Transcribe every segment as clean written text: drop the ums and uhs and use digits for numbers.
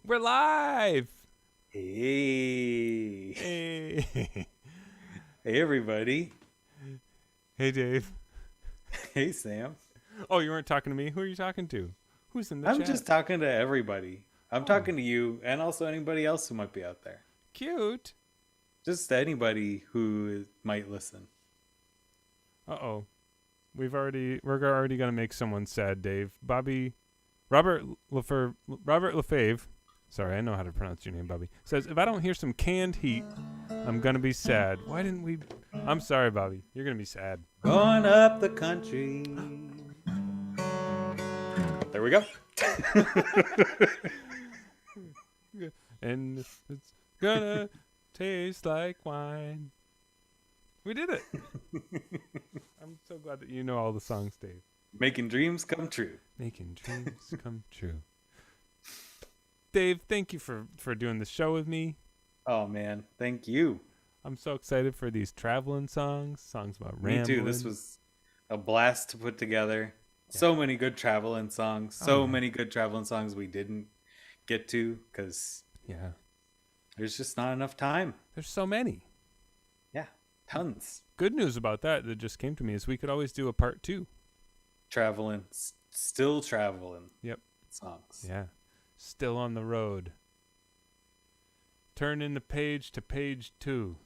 We're live. Hey. Hey. Hey, everybody. Hey, Dave. Hey, Sam. Oh, you weren't talking to me? Who are you talking to? Who's in the I'm chat? just talking to everybody. I'm Oh. talking to you and also anybody else who might be out there. Cute. Just anybody who might listen. Uh-oh. We're already going to make someone sad, Dave. Robert Lefebvre, sorry, I know how to pronounce your name, Bobby, says, if I don't hear some canned heat, I'm going to be sad. Why didn't we... I'm sorry, Bobby. You're going to be sad. Going up the country. There we go. And it's gonna taste like wine. We did it. I'm so glad that you know all the songs, Dave. Making dreams come true. Making dreams come true. Dave, thank you for doing the show with me. Oh, man. Thank you. I'm so excited for these traveling songs about rambling. Me too. This was a blast to put together. Yeah. So many good traveling songs. So many good traveling songs we didn't get to because there's just not enough time. There's so many. Yeah, tons. Good news about that just came to me is we could always do a part 2. Traveling, still traveling. Yep. Songs. Yeah. Still on the road. Turn in the page to page 2.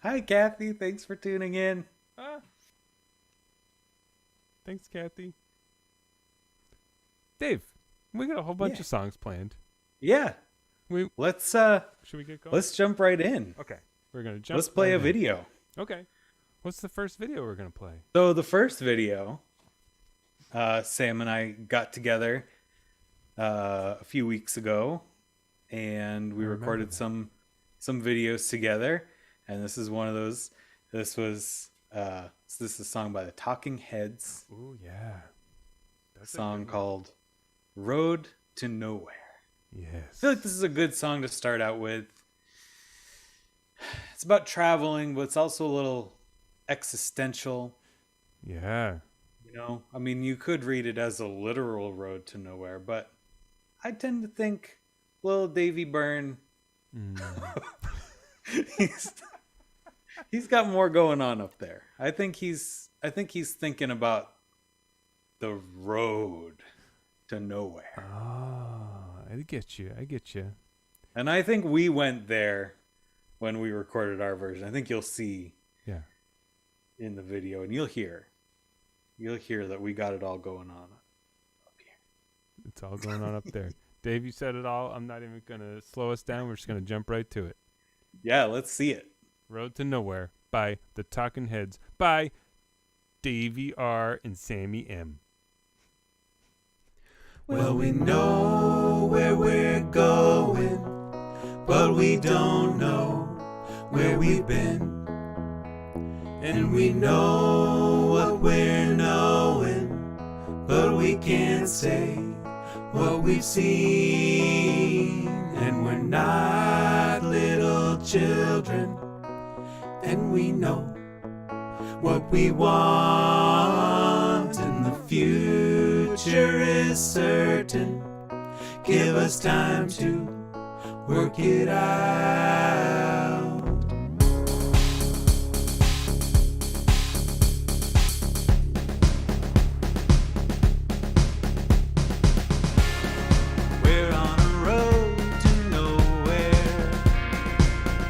Hi, Kathy. Thanks for tuning in. Thanks, Kathy. Dave, we got a whole bunch of songs planned. Yeah. Let's should we get going? Let's jump right in. Okay. We're gonna jump. Let's play right a video. Okay. What's the first video we're gonna play? So the first video, Sam and I got together a few weeks ago, and we recorded some videos together. And this is one of those. This is a song by the Talking Heads. Ooh, yeah. That's a song called Road to Nowhere. Yes. I feel like this is a good song to start out with. It's about traveling, but it's also a little existential. Yeah. You know, I mean, you could read it as a literal road to nowhere, but I tend to think little Davy Byrne, he's got more going on up there. I think he's thinking about the road to nowhere. Oh, I get you. And I think we went there when we recorded our version. I think you'll see in the video, and you'll hear that we got it all going on up here. It's all going on up there. Dave, you said it all. I'm not even going to slow us down. We're just going to jump right to it. Yeah, let's see it. Road to Nowhere by the Talking Heads by Davey R. and Sammy M. Well, we know where we're going, but we don't know where we've been. And we know what we're knowing, but we can't say what we've seen. And we're not little children, and we know what we want, and the future is certain. Give us time to work it out. We're on a road to nowhere.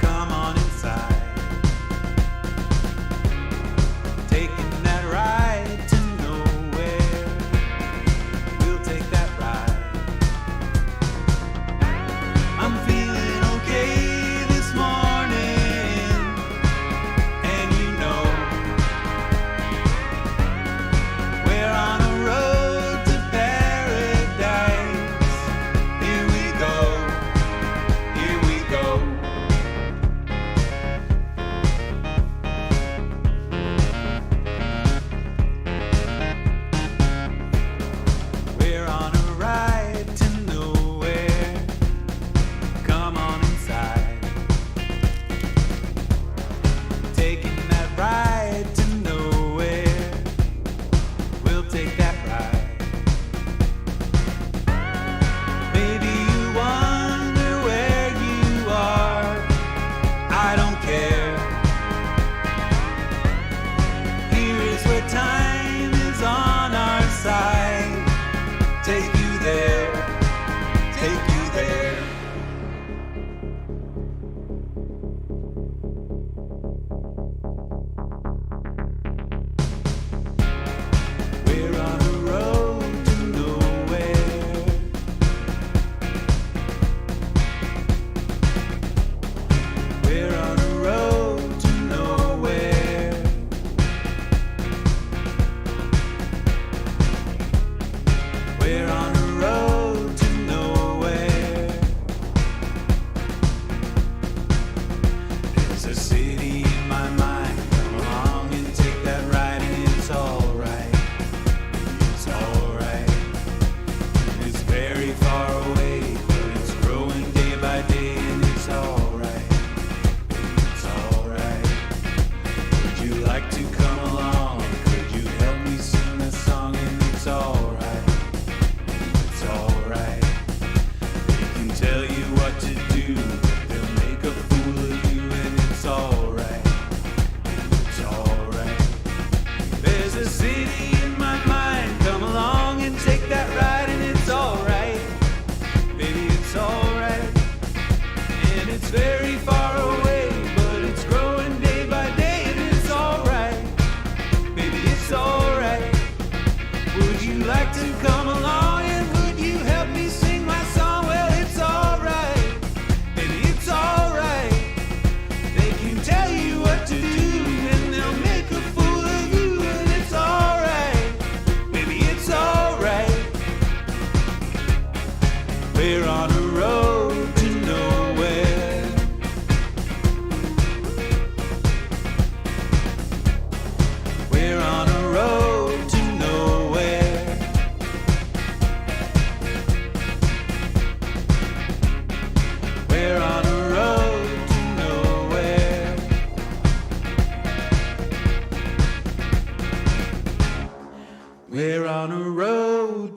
Come on inside. Taking that ride to nowhere. We'll take that ride. I'm feeling okay.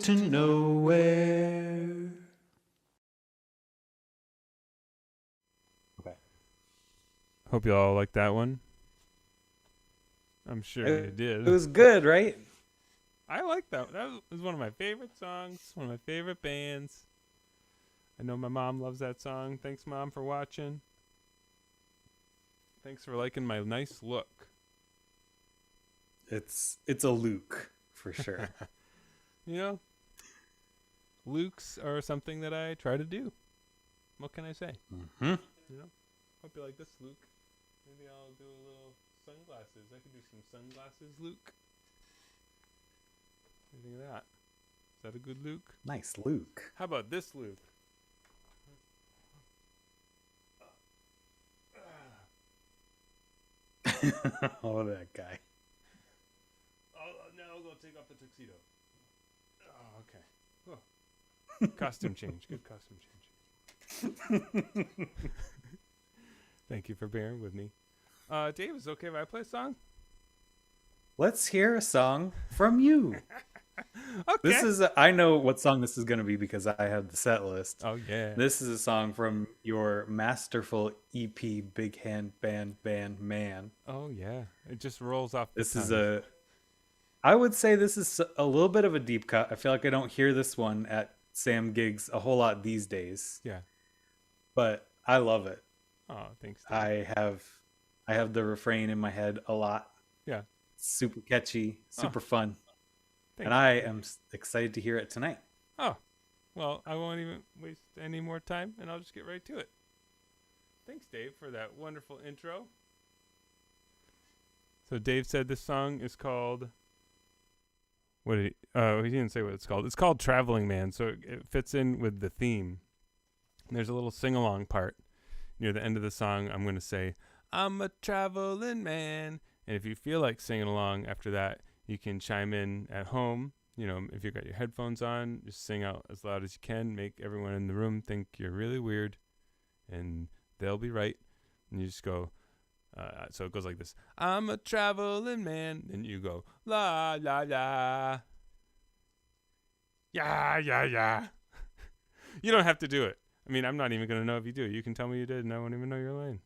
to nowhere. Okay. Hope you all like that one. I'm sure you did. It was good, right? I like that. That was one of my favorite songs. One of my favorite bands. I know my mom loves that song. Thanks, Mom, for watching. Thanks for liking my nice look. It's a Luke for sure. You know, lukes are something that I try to do. What can I say? Mm-hmm. You know, hope you like this, Luke. Maybe I'll do a little sunglasses. I could do some sunglasses, Luke. What do you think of that? Is that a good Luke? Nice, Luke. How about this, Luke? Oh, that guy. Oh, now I'll go take off the tuxedo. Oh, okay. Oh. Costume change. Good costume change. Thank you for bearing with me. Dave, is it okay if I play a song? Let's hear a song from you. Okay. I know what song this is going to be because I have the set list. Oh, yeah. This is a song from your masterful EP, Big Hand Band Man. Oh, yeah. It just rolls off the This is tongue. I would say this is a little bit of a deep cut. I feel like I don't hear this one at Sam gigs a whole lot these days, Yeah. but I love it. Oh, thanks, Dave. I have the refrain in my head a lot. Yeah. Super catchy, super fun. Thanks. And I am excited to hear it tonight. Oh, well, I won't even waste any more time, and I'll just get right to it. Thanks, Dave, for that wonderful intro. So Dave said this song is called... he didn't say what it's called. It's called Traveling Man, so it fits in with the theme. And there's a little sing-along part. Near the end of the song, I'm going to say, I'm a traveling man. And if you feel like singing along after that, you can chime in at home. You know, if you've got your headphones on, just sing out as loud as you can. Make everyone in the room think you're really weird, and they'll be right. And you just go, so it goes like this. I'm a traveling man. Then you go, la, la, la. Yeah, yeah, yeah. You don't have to do it. I mean, I'm not even going to know if you do it. You can tell me you did, and I won't even know your line.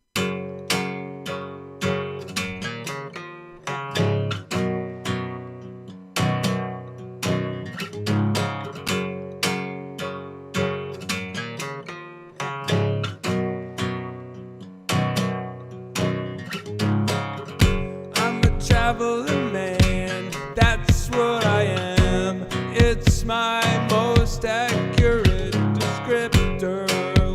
Traveling man, that's what I am. It's my most accurate descriptor.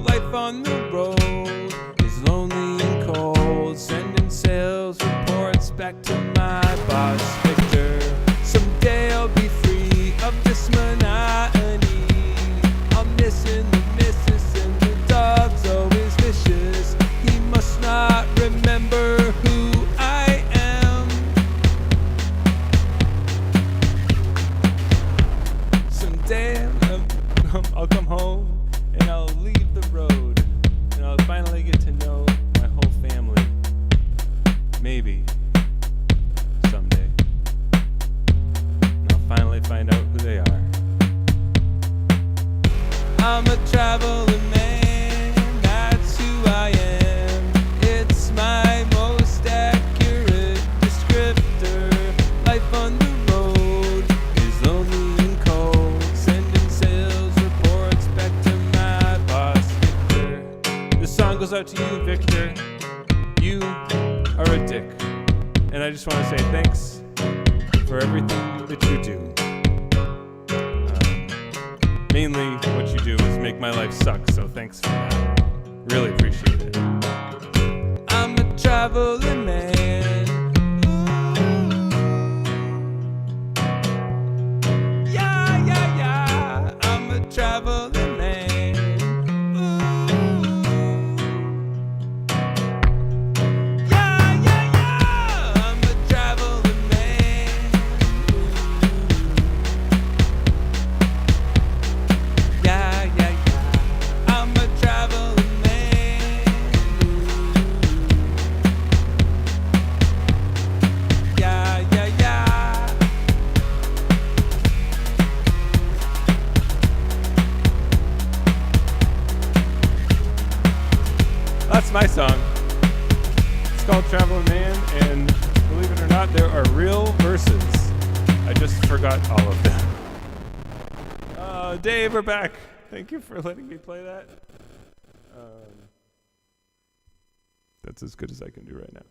Life on the road is lonely and cold, sending sales reports back to my boss Victor. Someday I'll be free of this monotony. I'm missing the missus and the dog's always vicious. He must not remember who I am. Someday I'll come home and I'll leave the road and I'll finally get to know my whole family. Maybe someday. And I'll finally find out who they are. I'm a traveling man, that's who I am. It's my most accurate descriptor. Life on the road is lonely and cold, sending sales reports back to my boss Victor. This song goes out to you, Victor. You are a dick, and I just want to say thanks for everything that you do. Mainly what you do is make my life suck, so thanks for that. Really appreciate it. I'm a traveling man. Ooh. Yeah, yeah, yeah. I'm a traveling man. Ooh. Yeah, yeah, yeah. I'm a traveling man. Yeah, yeah, yeah. I'm a traveling man. That's my song. It's called Travelin' Man, and believe it or not, there are real verses. I just forgot all of them. Dave, we're back. Thank you for letting me play that. That's as good as I can do right now.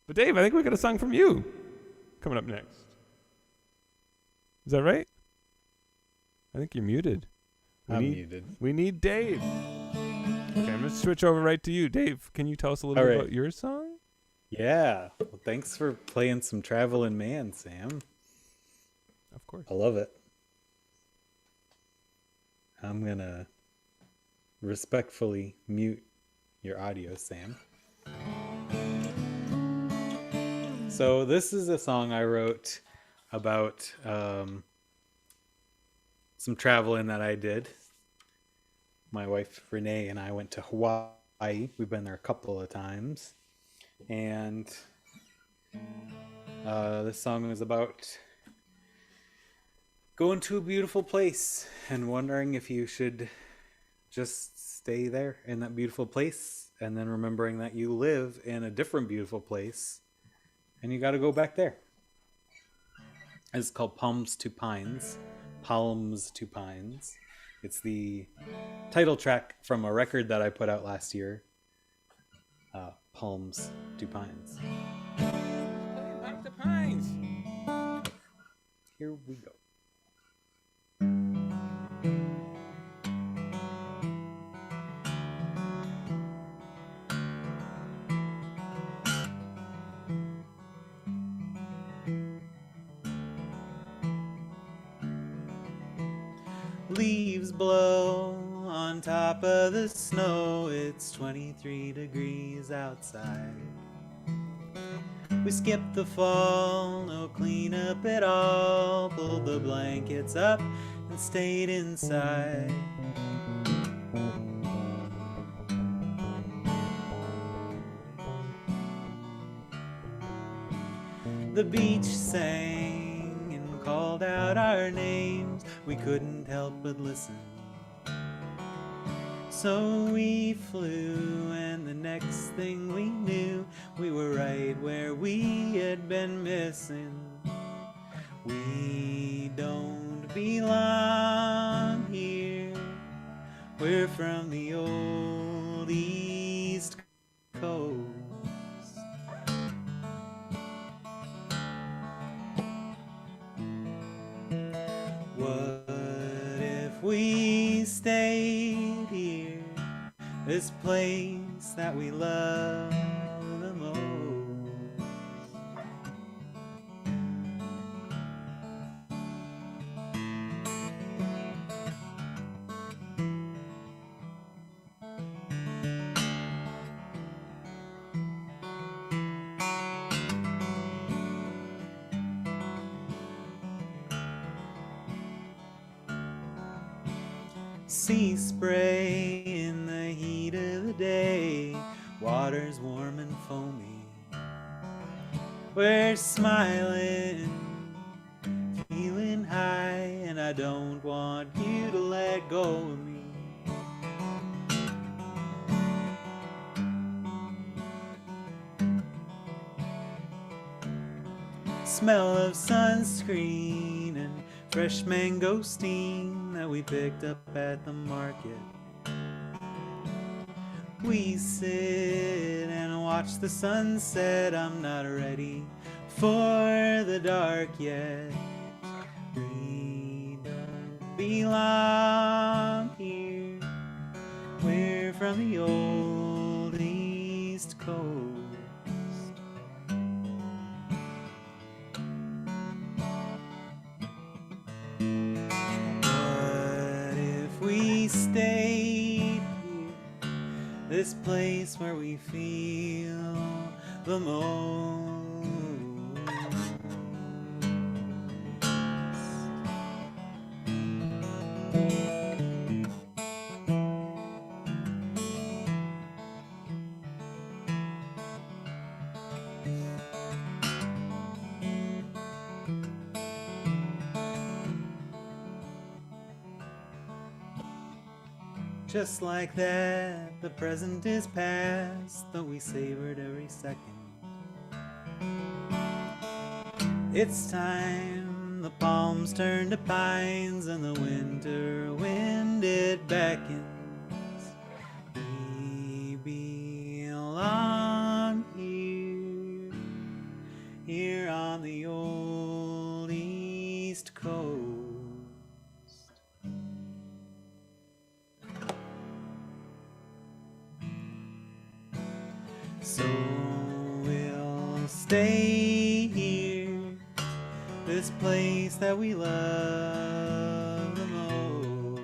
But Dave, I think we got a song from you coming up next. Is that right? I think you're muted. I'm muted. We need Dave. Okay, I'm going to switch over right to you. Dave, can you tell us a little bit about your song? Yeah. Well, thanks for playing some Travelin' Man, Sam. Of course. I love it. I'm going to respectfully mute your audio, Sam. So this is a song I wrote about some traveling that I did. My wife Renee and I went to Hawaii. We've been there a couple of times. And this song was about going to a beautiful place and wondering if you should just stay there in that beautiful place, and then remembering that you live in a different beautiful place and you got to go back there. It's called Palms to Pines. Palms to Pines. It's the title track from a record that I put out last year. Palms to Pines. Palms to Pines. Here we go. Leaves blow on top of the snow. It's 23 degrees outside. We skipped the fall, no cleanup at all. Pulled the blankets up and stayed inside. The beach sang and called out our names. We couldn't help but listen. So we flew, and the next thing we knew, we were right where we had been missing. We don't belong here. We're from the old East Coast. What if we stayed here, this place that we love the most? Sea spray in the heat of the day, water's warm and foamy. We're smiling, feeling high, and I don't want you to let go of me. Smell of sunscreen and fresh mangosteen that we picked up at the market. We sit and watch the sunset. I'm not ready for the dark yet. We don't belong here. We're from the old East Coast. We stayed here, this place where we feel the most. Just like that, the present is past, though we savored every second. It's time, the palms turn to pines, and the winter wind it beckons. We belong here on the old East Coast. So we'll stay here, this place that we love the most,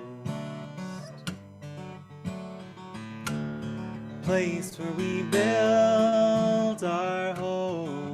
place where we built our home.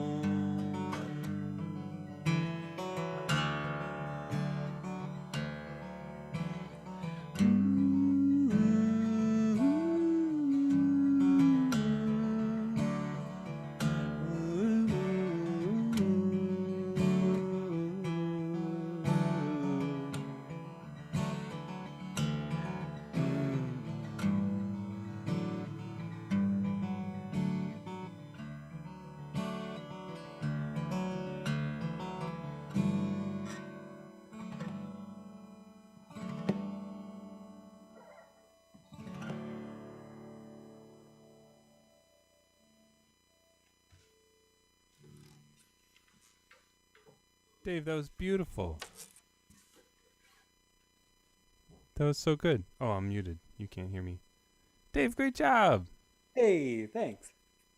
Dave, that was beautiful. That was so good. Oh, I'm muted. You can't hear me. Dave, great job. Hey, thanks.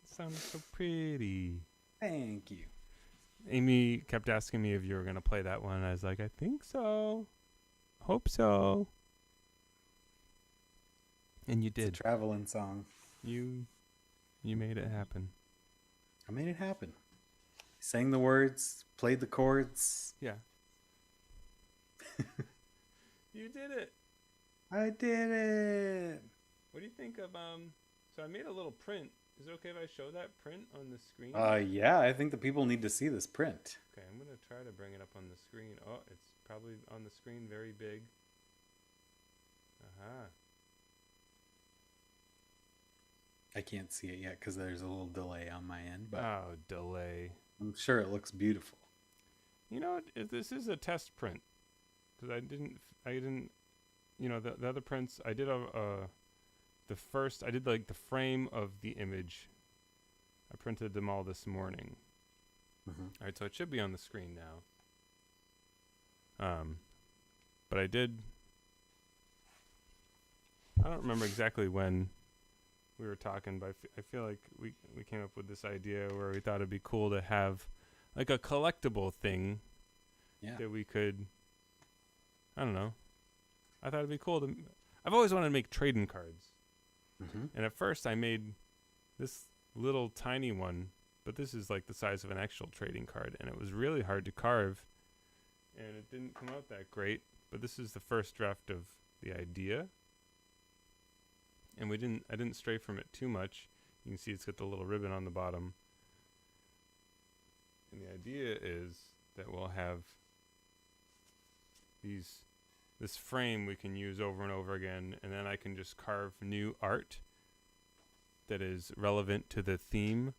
Sounded so pretty. Thank you. Amy kept asking me if you were going to play that one. I was like, I think so. Hope so. And you did. It's a Travelin song. You made it happen. I made it happen. Sang the words, played the chords. Yeah. You did it. I did it. What do you think of so I made a little print. Is it okay if I show that print on the screen? Yeah, I think the people need to see this print. Okay, I'm going to try to bring it up on the screen. Oh, it's probably on the screen very big. Aha. I can't see it yet because there's a little delay on my end, but Oh, delay. I'm sure it looks beautiful. You know, this is a test print. Because I didn't, you know, the other prints, I did I did like the frame of the image. I printed them all this morning. Mm-hmm. All right, so it should be on the screen now. But I don't remember exactly when we were talking, but I feel like we came up with this idea where we thought it'd be cool to have like a collectible thing that we could, I don't know. I thought it'd be cool I've always wanted to make trading cards. Mm-hmm. And at first I made this little tiny one, but this is like the size of an actual trading card, and it was really hard to carve, and it didn't come out that great, but this is the first draft of the idea. And I didn't stray from it too much. You can see it's got the little ribbon on the bottom. And the idea is that we'll have this frame we can use over and over again, and then I can just carve new art that is relevant to the theme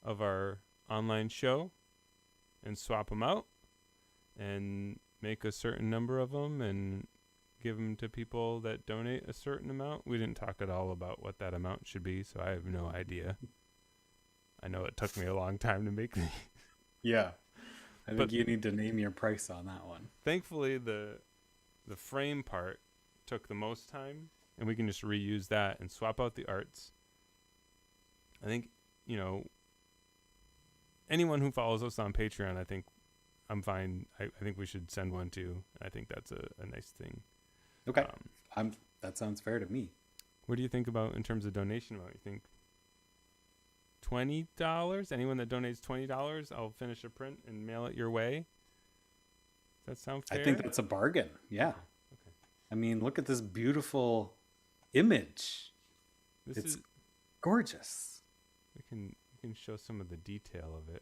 of our online show and swap them out and make a certain number of them and give them to people that donate a certain amount. We didn't talk at all about what that amount should be, so I have no idea. I know it took me a long time to make these. Yeah. I think you need to name your price on that one. Thankfully, the frame part took the most time, and we can just reuse that and swap out the arts. I think, you know, anyone who follows us on Patreon, I think I'm fine. I think we should send one too. I think that's a nice thing. Okay. That sounds fair to me. What do you think about in terms of donation amount? You think $20? Anyone that donates $20, I'll finish a print and mail it your way. Does that sound fair? I think that's a bargain. Yeah. Okay. I mean, look at this beautiful image. It's gorgeous. We can show some of the detail of it.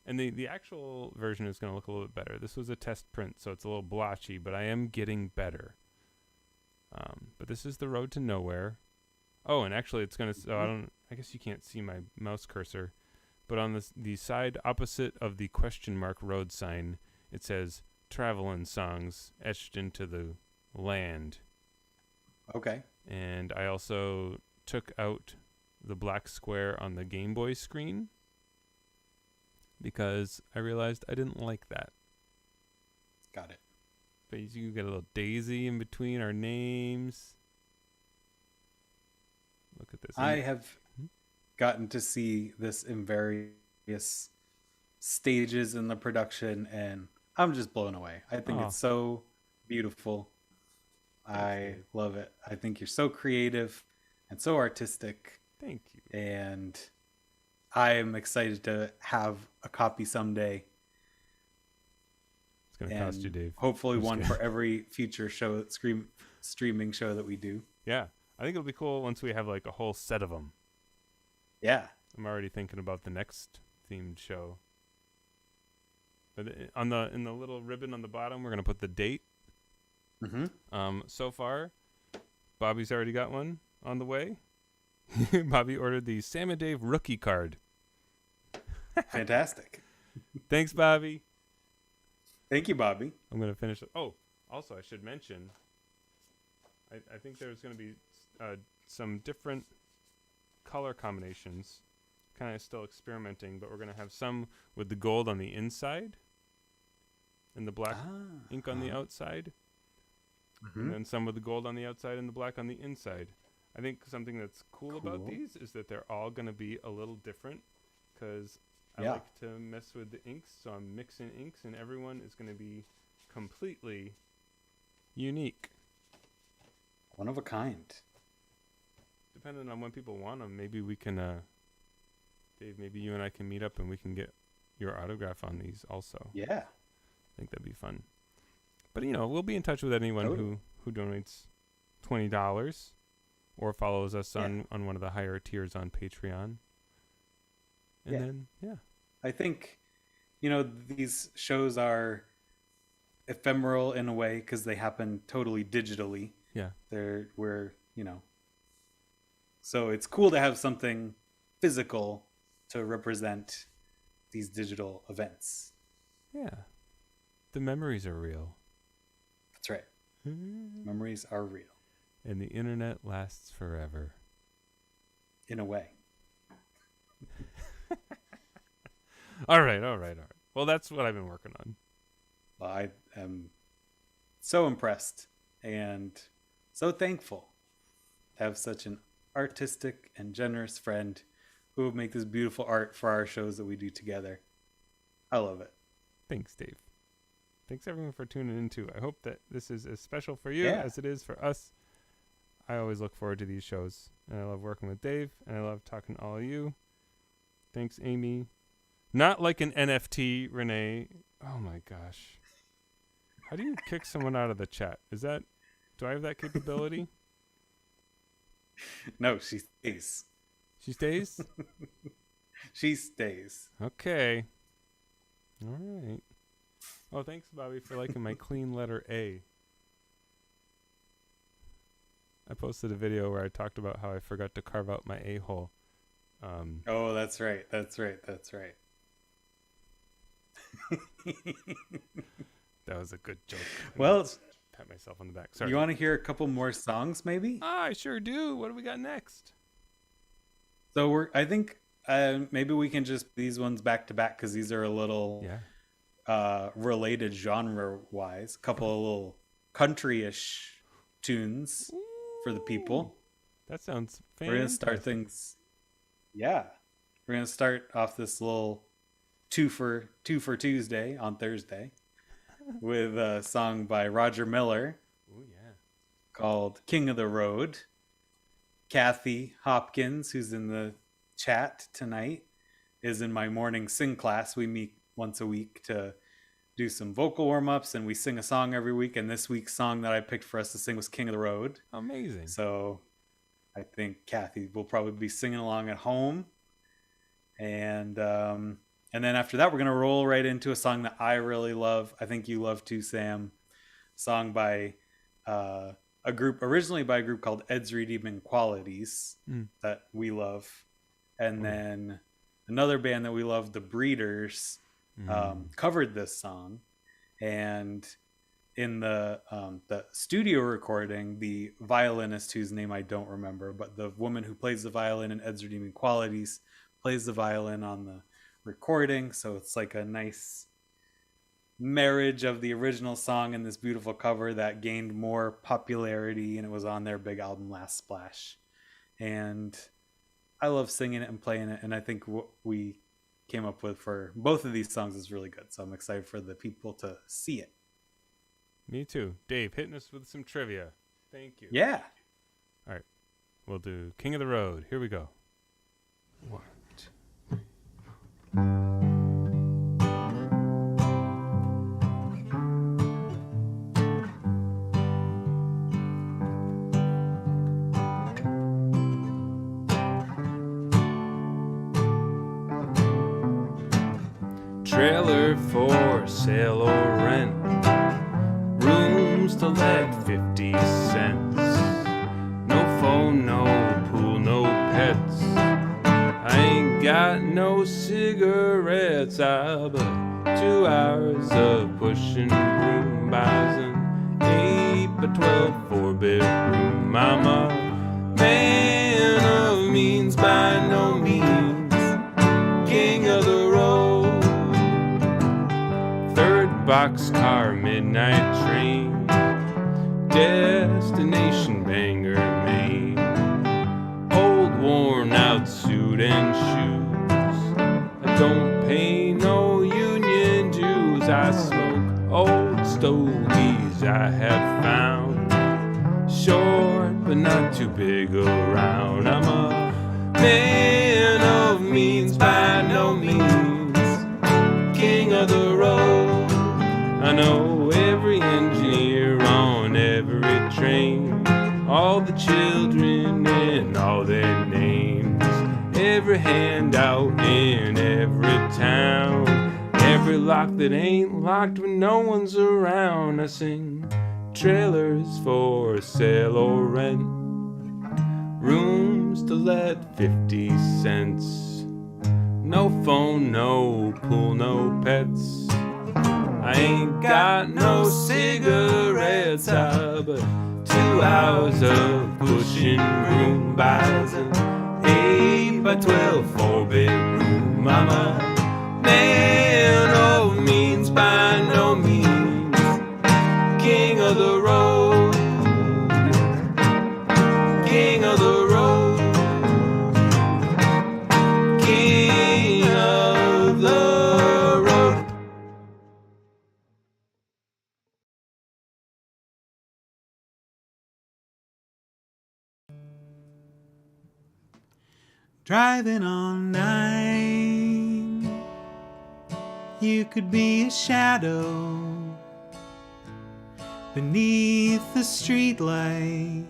And the actual version is going to look a little bit better. This was a test print, so it's a little blotchy, but I am getting better. But this is the road to nowhere. Oh, and actually, it's gonna. So I don't. I guess you can't see my mouse cursor, but on the side opposite of the question mark road sign, it says "Travelin" songs etched into the land. Okay. And I also took out the black square on the Game Boy screen because I realized I didn't like that. Got it. But you get a little daisy in between our names. Look at this. I have gotten to see this in various stages in the production, and I'm just blown away. I think Aw. it's so beautiful. I love it. I think you're so creative and so artistic, Thank you. and I am excited to have a copy someday. It's going to cost you, Dave. Hopefully I'm just one kidding. for every future show, streaming show that we do. Yeah. I think it'll be cool once we have like a whole set of them. Yeah. I'm already thinking about the next themed show. But in the little ribbon on the bottom, we're going to put the date. Mm-hmm. So far, Bobby's already got one on the way. Bobby ordered the Sam and Dave rookie card. Fantastic. Thanks, Bobby. Thank you, Bobby. I'm going to finish. Oh, also, I should mention, I think there's going to be some different color combinations. Kind of still experimenting, but we're going to have some with the gold on the inside and the black ink on the outside. Mm-hmm. And then some with the gold on the outside and the black on the inside. I think something that's cool about these is that they're all going to be a little different because I like to mess with the inks, so I'm mixing inks, and everyone is going to be completely unique. One of a kind. Depending on when people want them, maybe we can, Dave, maybe you and I can meet up and we can get your autograph on these also. Yeah. I think that'd be fun. But, we'll be in touch with anyone who donates $20 or follows us on one of the higher tiers on Patreon. And then, I think, these shows are ephemeral in a way because they happen totally digitally. Yeah. So it's cool to have something physical to represent these digital events. Yeah. The memories are real. That's right. Memories are real. And the internet lasts forever. In a way. All right. Well, that's what I've been working on. Well, I am so impressed and so thankful to have such an artistic and generous friend who will make this beautiful art for our shows that we do together. I love it. Thanks, Dave. Thanks, everyone, for tuning in, too. I hope that this is as special for you as it is for us. I always look forward to these shows, and I love working with Dave, and I love talking to all of you. Thanks, Amy. Not like an NFT, Renee. Oh, my gosh. How do you kick someone out of the chat? Do I have that capability? No, she stays. She stays? She stays. Okay. All right. Oh, thanks, Bobby, for liking my clean letter A. I posted a video where I talked about how I forgot to carve out my A-hole. Oh, that's right. That's right. That was a good joke. Well, Pat myself on the back. Sorry. you want to hear a couple more songs, maybe? I sure do. What do we got next? So I think maybe we can just these ones back to back because these are a little related genre-wise. A couple of little country-ish tunes for the people. That sounds fantastic. We're gonna start things. Yeah, we're gonna start off this little two for Tuesday on Thursday with a song by Roger Miller. Oh yeah. Called "King of the Road." Kathy Hopkins, who's in the chat tonight, is in my morning sing class. We meet once a week to do some vocal warm-ups, and we sing a song every week. And this week's song that I picked for us to sing was "King of the Road." Amazing. So I think Kathy will probably be singing along at home. And then after that, we're going to roll right into a song that I really love. I think you love too, Sam. A song by a a group originally by a group called Ed's Redeeming Qualities Mm. that we love, and then another band that we love, the Breeders, covered this song, and in the studio recording, the violinist whose name I don't remember, but the woman who plays the violin in Ed's Redeeming Qualities plays the violin on the recording, so it's like a nice marriage of the original song and this beautiful cover that gained more popularity, and it was on their big album Last Splash. And I love singing it and playing it, and I think what we came up with for both of these songs is really good, so I'm excited for the people to see it. Me too. Dave, hitting us with some trivia. Thank you. Yeah. All right. We'll do King of the Road. Here we go. 1, 2. Trailer for sale or rent. Rooms to let 50 cents. No phone, no pool, no pets. I ain't got no cigarettes. I but 2 hours of pushing broom buys an 8 by 12 4-bedroom. I'm a man of means by no means. King of the road. Boxcar midnight train, destination Bangor, Maine. Old worn out suit and shoes. I don't pay no union dues. I smoke old stogies I have found, short but not too big around. I'm a man of means by no means. King of the road. I know every engineer on every train, all the children and all their names, every handout in every town, every lock that ain't locked when no one's around. I sing trailers for sale or rent, rooms to let 50 cents. No phone, no pool, no pets. I ain't got no cigarettes, but 2 hours of pushing broom buys an 8 by 12 4-bedroom. I'm a man of means by no means. King of the road. King of the road. King of the road. Driving on 9, you could be a shadow beneath the streetlight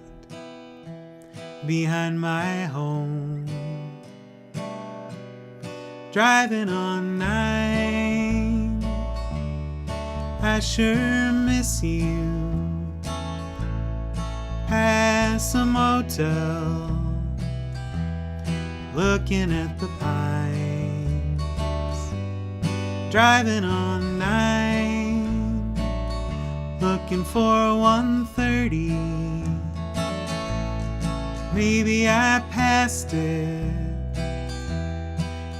behind my home. Driving on 9, I sure miss you. Past a motel, looking at the pines. Driving on 9, looking for 130. Maybe I passed it.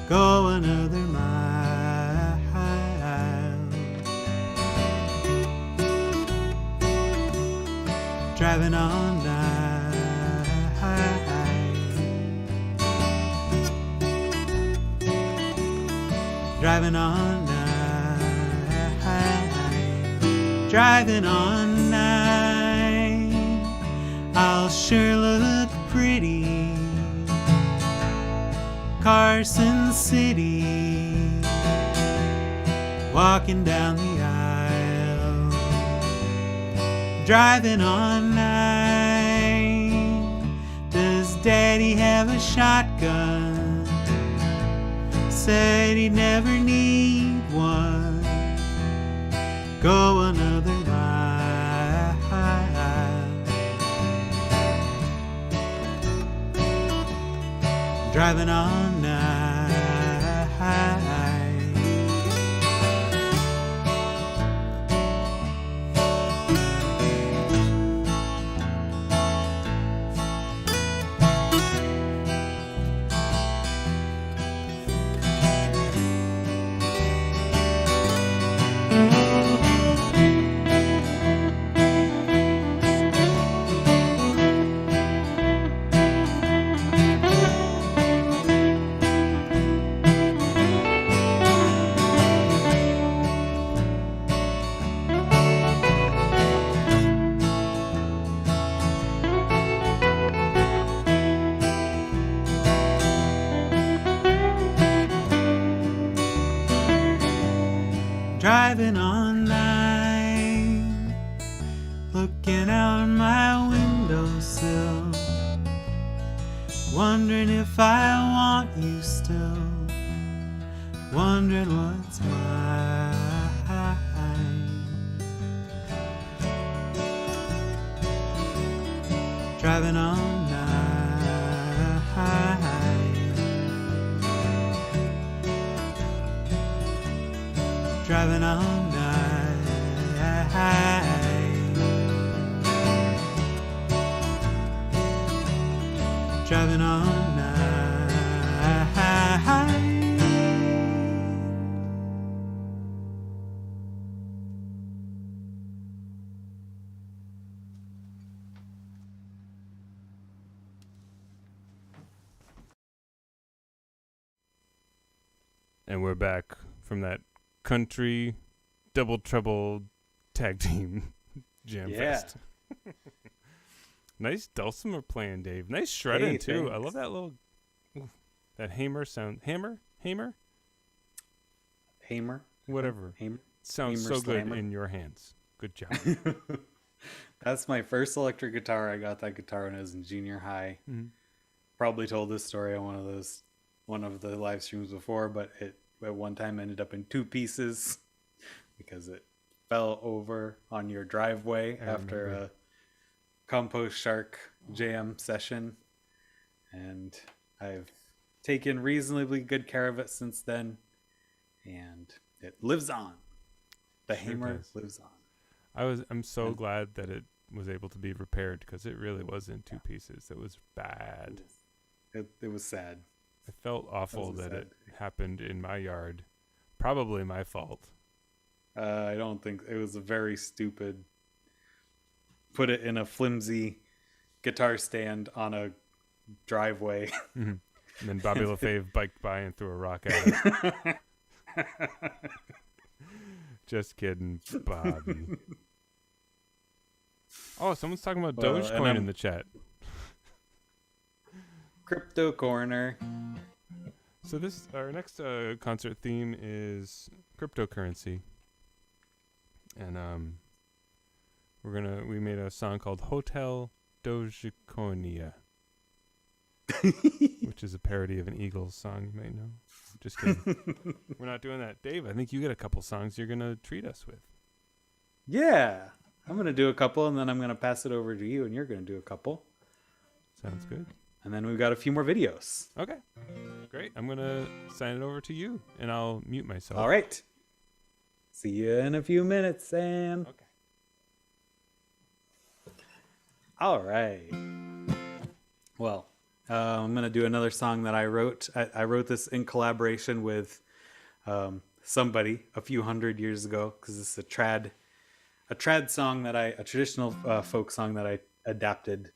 Go another mile. Driving on 9. Driving on 9, driving on 9, I'll sure look pretty. Carson City, walking down the aisle. Driving on 9, does Daddy have a shotgun? Said he'd never need one. Go another mile. driving all night. Driving on line, looking out my windowsill, wondering if I want you still, wondering what's mine. Driving on night, driving all night, driving all night. And we're back from that country double trouble tag team jam fest. Nice dulcimer playing, Dave. Nice shredding Hey, too. I thanks. love that little that hammer sound. Hammer? Hamer. Whatever. Hamer. Sounds Hammer so good slammer. in your hands. Good job. That's my first electric guitar. I got that guitar when I was in junior high. Mhm. Probably told this story on one of the live streams before, but it at one time ended up in 2 pieces because it fell over on your driveway after remember. a Compost Shark jam session, and I've taken reasonably good care of it since then, and it lives on. The Sure hammer does. lives on. I'm so Yeah. glad that it was able to be repaired because it really was in 2 pieces. It was bad. It was sad. I felt awful was that sad. it happened in my yard. Probably my fault. I don't think it was a very stupid. Put it in a flimsy guitar stand on a driveway. Mhm. And then Bobby LaFave biked by and threw a rock at it. Just kidding, Bobby. Oh, someone's talking about Well, and Dogecoin in I'm- the chat. Crypto corner. So our next concert theme is cryptocurrency, and we made a song called Hotel Dogeconia, which is a parody of an Eagles song you might know. Just kidding. We're not doing that. Dave, I think you got a couple songs you're gonna treat us with. Yeah, I'm gonna do a couple, and then I'm gonna pass it over to you, and you're gonna do a couple, Sounds good. and then we've got a few more videos. Okay, great. I'm gonna sign it over to you, and I'll mute myself. All right. See you in a few minutes, Sam. Okay. All right. Well, I'm going to do another song that I wrote. I wrote this in collaboration with somebody a few hundred years ago because it's a trad song a traditional folk song that I adapted.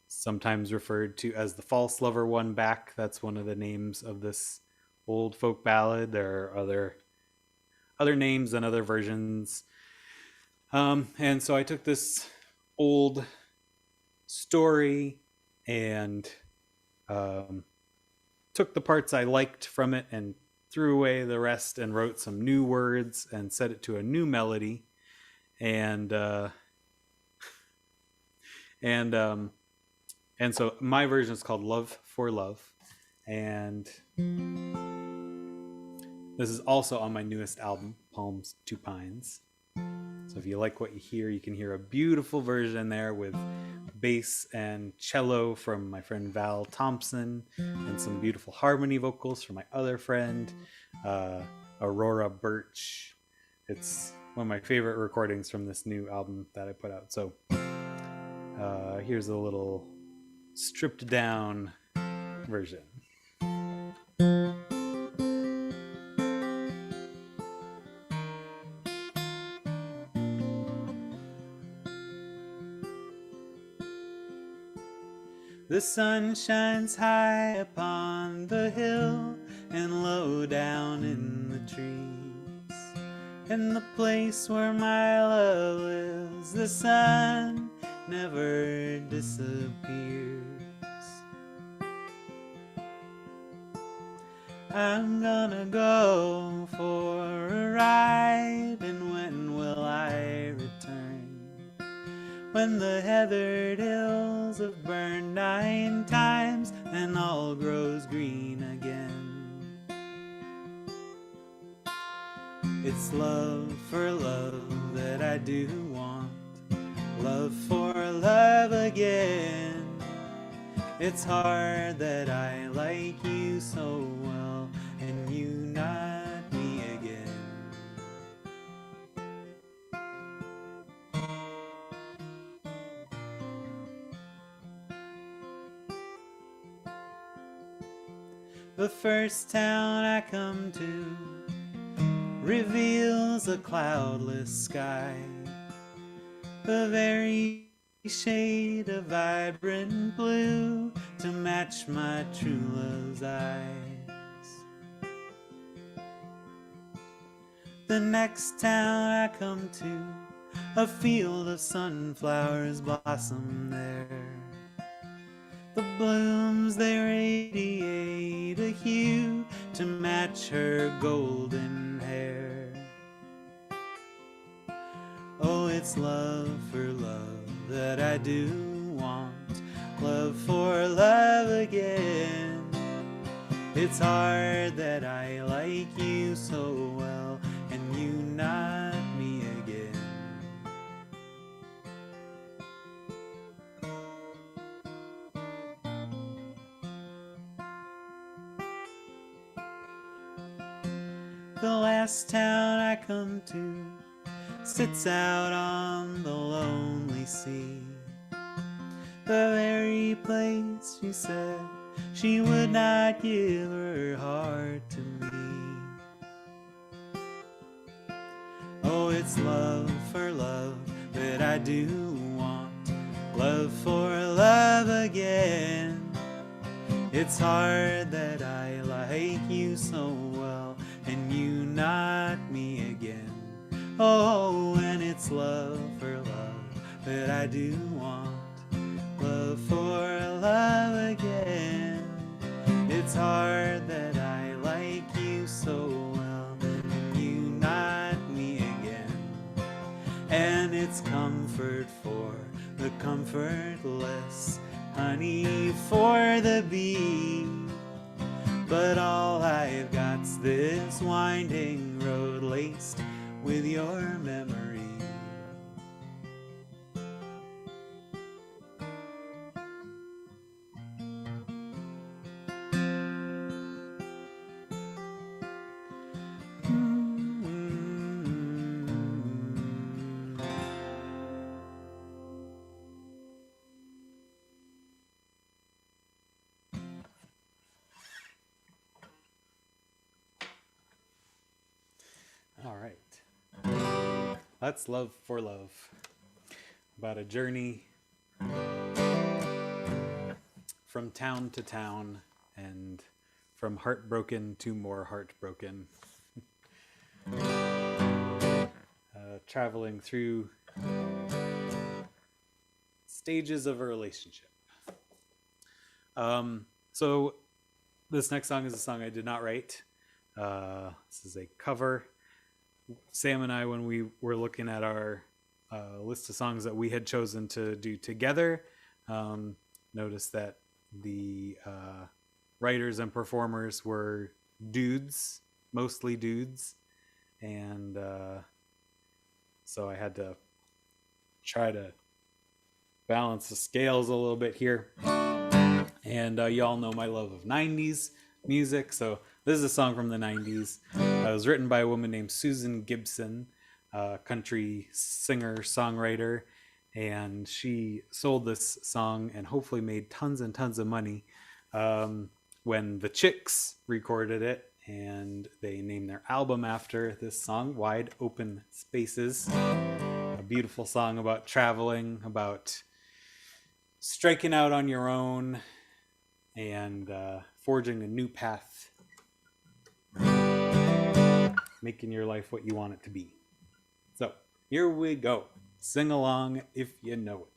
Sometimes referred to as the False Lover Won Back. That's one of the names of this old folk ballad. There are other names and other versions. And so I took this old story and took the parts I liked from it and threw away the rest and wrote some new words and set it to a new melody. And so my version is called Love for Love. And this is also on my newest album, Palms to Pines. So if you like what you hear, you can hear a beautiful version there with bass and cello from my friend Val Thompson, and some beautiful harmony vocals from my other friend, Aurora Birch. It's one of my favorite recordings from this new album that I put out. So here's a little stripped down version. The sun shines high upon the hill and low down in the trees. In the place where my love lives, the sun never disappears. I'm gonna go for a ride, and when will I return? When the heathered hills have burned 9 times and all grows green again. It's love for love that I do want, love for love again. It's hard that I like you so well and you not me again. The first town I come to reveals a cloudless sky, the very shade of vibrant blue to match my true love's eyes. The next town I come to, a field of sunflowers blossom there. The blooms, they radiate a hue to match her golden hair. Oh, it's love for love that I do want, love for love again. It's hard that I like you so well and you not me again. The last town I come to sits out on the lonely sea, the very place she said she would not give her heart to me. Oh, it's love for love that I do want, love for love again. It's hard that I like you so well and you not me again. Oh, and it's love for love that I do want, love for love again. It's hard that I like you so well and you not me again. And it's comfort for the comfortless, honey for the bee. But all I've got's this winding road laced with your memory. All right. That's Love for Love. About a journey from town to town and from heartbroken to more heartbroken. Traveling through stages of a relationship. So this next song is a song I did not write. This is a cover. Sam and I, when we were looking at our list of songs that we had chosen to do together, noticed that the writers and performers were dudes, mostly dudes, and so I had to try to balance the scales a little bit here. And y'all know my love of 90s music, so this is a song from the 90s. It was written by a woman named Susan Gibson, a country singer songwriter, and she sold this song and hopefully made tons and tons of money when the Chicks recorded it, and they named their album after this song, Wide Open Spaces. A beautiful song about traveling, about striking out on your own, and forging a new path, making your life what you want it to be. So here we go. Sing along if you know it.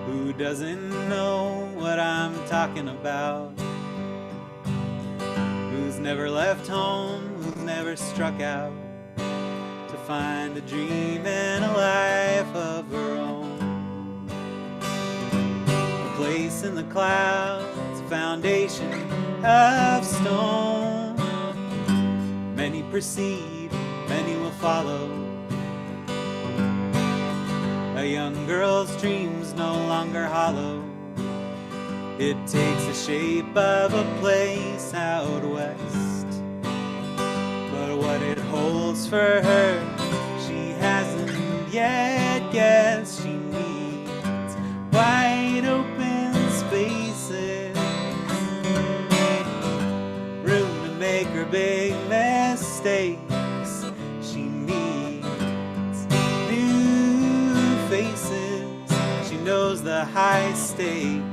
Who doesn't know what I'm talking about? Who's never left home, who's never struck out to find a dream and a life of her own. A place in the clouds, a foundation of stone. Many proceed, many will follow. A young girl's dreams no longer hollow. It takes the shape of a place out west, but what it holds for her, she hasn't yet guessed. She needs wide open spaces, room to make her big mistakes. She needs new faces. She knows the high stakes.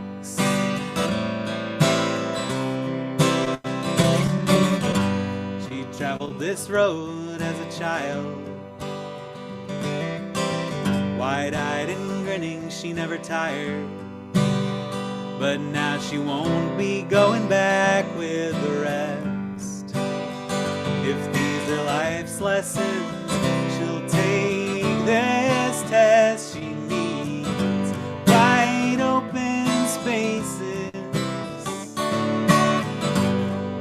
Traveled this road as a child, wide-eyed and grinning, she never tired. But now she won't be going back with the rest. If these are life's lessons, she'll take this test. She needs wide open spaces,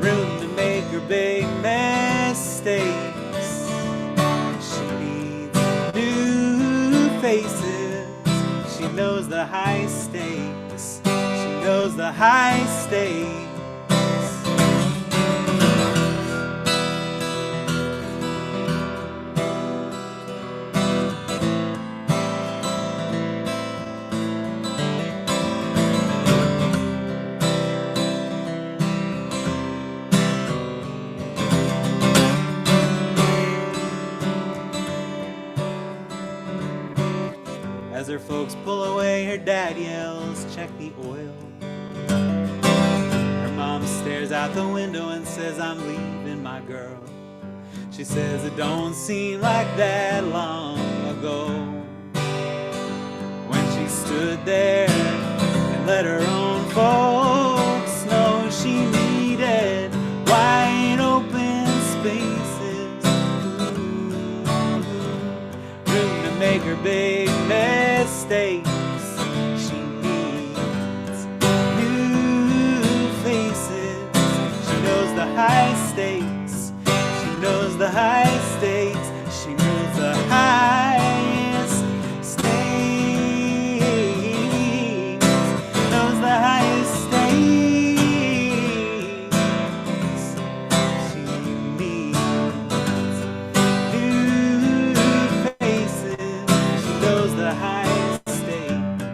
room to make her big mistakes. She needs new faces. She knows the high stakes. She knows the high stakes. As her folks pull away, her dad yells, "Check the oil." Her mom stares out the window and says, "I'm leaving, my girl." She says, "It don't seem like that long ago when she stood there and let her own folks know she needed wide open spaces, room to make her big mistakes. She needs new faces. She knows the high stakes. She knows the high stakes. She knows the highest stakes. Knows the highest stakes. She needs new faces. She knows the highest stakes.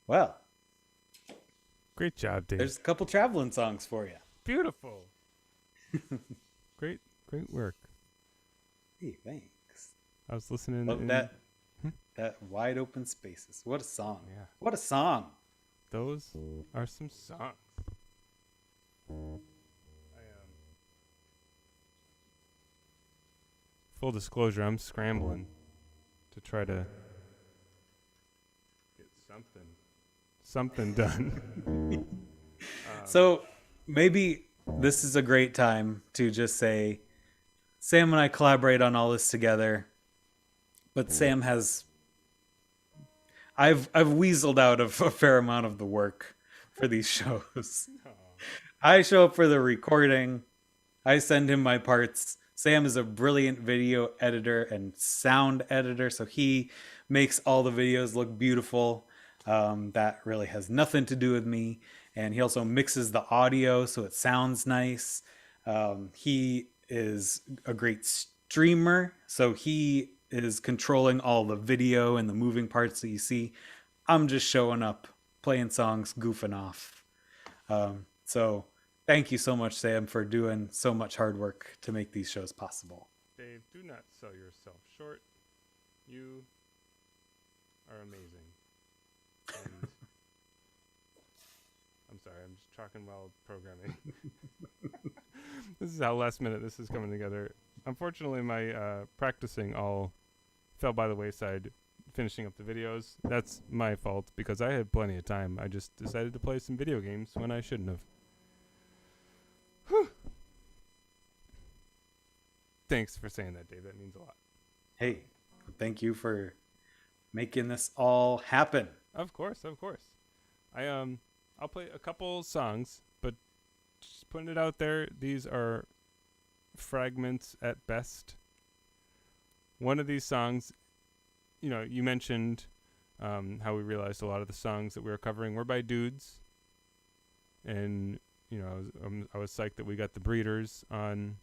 Well, Great job, Dave. there's a couple traveling songs for you. Beautiful. Great work. Hey, thanks. I was listening. Love that. That wide open spaces. What a song. Yeah. What a song. Those are some songs. I full disclosure, I'm scrambling to try to get something done. So maybe this is a great time to just say Sam and I collaborate on all this together, but Sam has I've weaseled out of a fair amount of the work for these shows. I show up for the recording. I send him my parts. Sam is a brilliant video editor and sound editor, so he makes all the videos look beautiful. That really has nothing to do with me. And he also mixes the audio so it sounds nice. He is a great streamer, so he is controlling all the video and the moving parts that you see. I'm just showing up, playing songs, goofing off. So thank you so much, Sam, for doing so much hard work to make these shows possible. Dave, do not sell yourself short. You are amazing. And I'm sorry, I'm just talking while programming. This is how last minute this is coming together. Unfortunately, my practicing all fell by the wayside finishing up the videos. That's my fault because I had plenty of time. I just decided to play some video games when I shouldn't have. Whew. Thanks for saying that, Dave. That means a lot. Hey, thank you for making this all happen. Of course. I'll play a couple songs, but just putting it out there, these are fragments at best. One of these songs, you mentioned how we realized a lot of the songs that we were covering were by dudes, and I was psyched that we got the Breeders on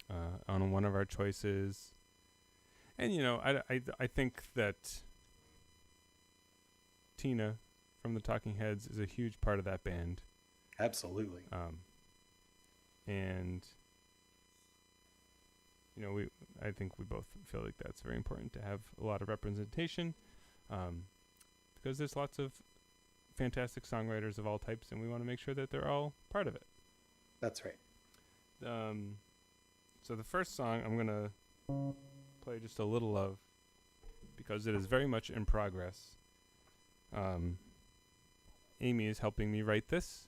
one of our choices, and I think that Tina from the Talking Heads is a huge part of that band. Absolutely. And I think we both feel like that's very important to have a lot of representation, because there's lots of fantastic songwriters of all types, and we want to make sure that they're all part of it. That's right. So the first song I'm gonna play just a little of, because it is very much in progress. Amy is helping me write this,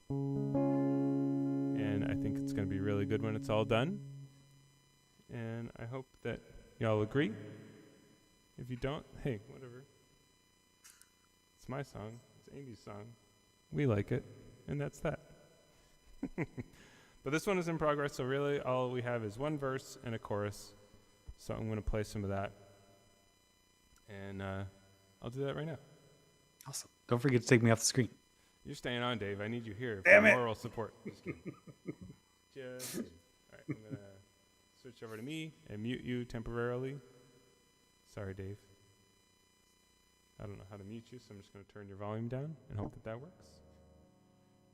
and I think it's going to be really good when it's all done. And I hope that y'all agree. If you don't, hey, whatever. It's my song. It's Amy's song. We like it, and that's that. But this one is in progress, so really all we have is one verse and a chorus. So I'm going to play some of that, and I'll do that right now. Awesome. Don't forget to take me off the screen. You're staying on, Dave. I need you here Damn for it. moral support. Just kidding. Just kidding. All right, I'm going to switch over to me and mute you temporarily. Sorry, Dave. I don't know how to mute you, so I'm just going to turn your volume down and hope that works.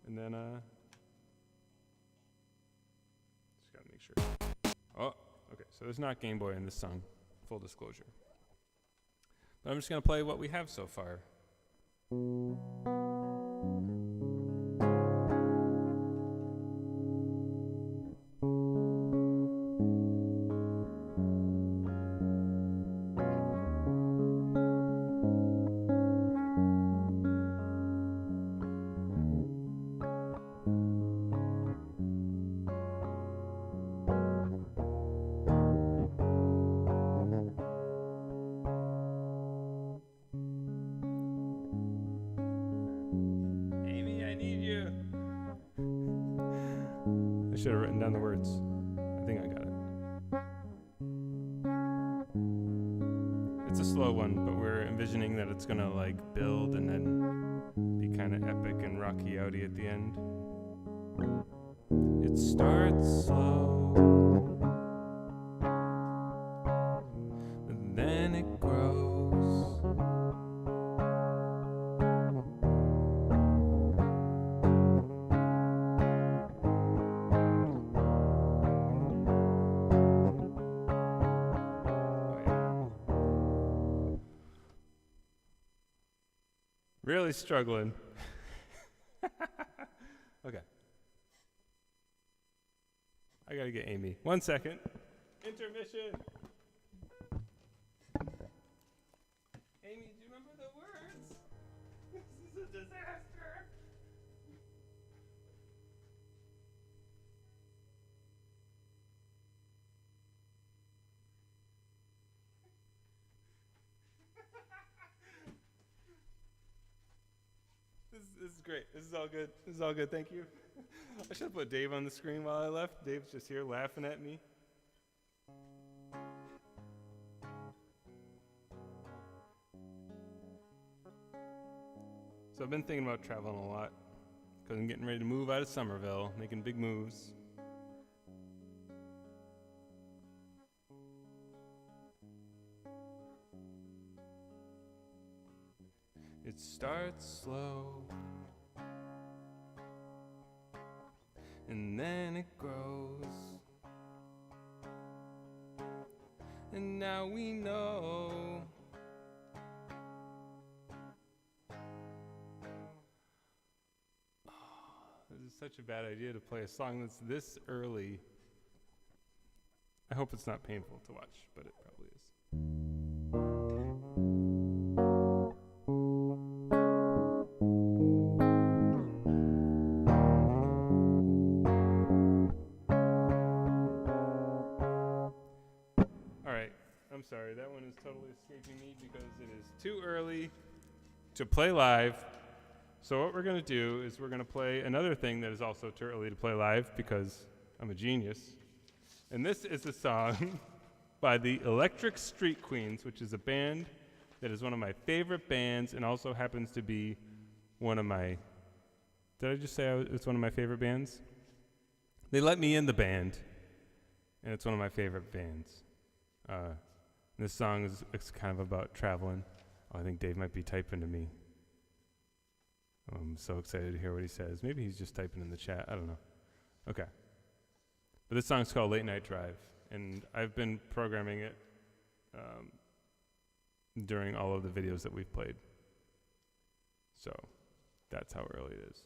And then, just got to make sure. Oh, okay. So there's not Game Boy in this song, full disclosure. But I'm just going to play what we have so far. I should have written down the words. I think I got it. It's a slow one, but we're envisioning that it's gonna build and then be kind of epic and rocky outy at the end. It starts slow, and then it grows. Really struggling. Okay. I gotta get Amy. 1 second. Intermission. Amy, do you remember the words? This is a disaster. This is great. This is all good. This is all good. Thank you. I should have put Dave on the screen while I left. Dave's just here laughing at me. So I've been thinking about traveling a lot because I'm getting ready to move out of Somerville, making big moves. It starts slow, and then it grows, and now we know. This is such a bad idea to play a song that's this early. I hope it's not painful to watch, but it probably is. I'm sorry, that one is totally escaping me because it is too early to play live. So what we're going to do is we're going to play another thing that is also too early to play live because I'm a genius. And this is a song by the Electric Street Queens, which is a band that is one of my favorite bands and also happens to be one of my... Did I just say it's one of my favorite bands? They let me in the band, and it's one of my favorite bands. This song is it's kind of about traveling. Oh, I think Dave might be typing to me. I'm so excited to hear what he says. Maybe he's just typing in the chat. I don't know. Okay. But this song's called Late Night Drive, and I've been programming it during all of the videos that we've played. So that's how early it is.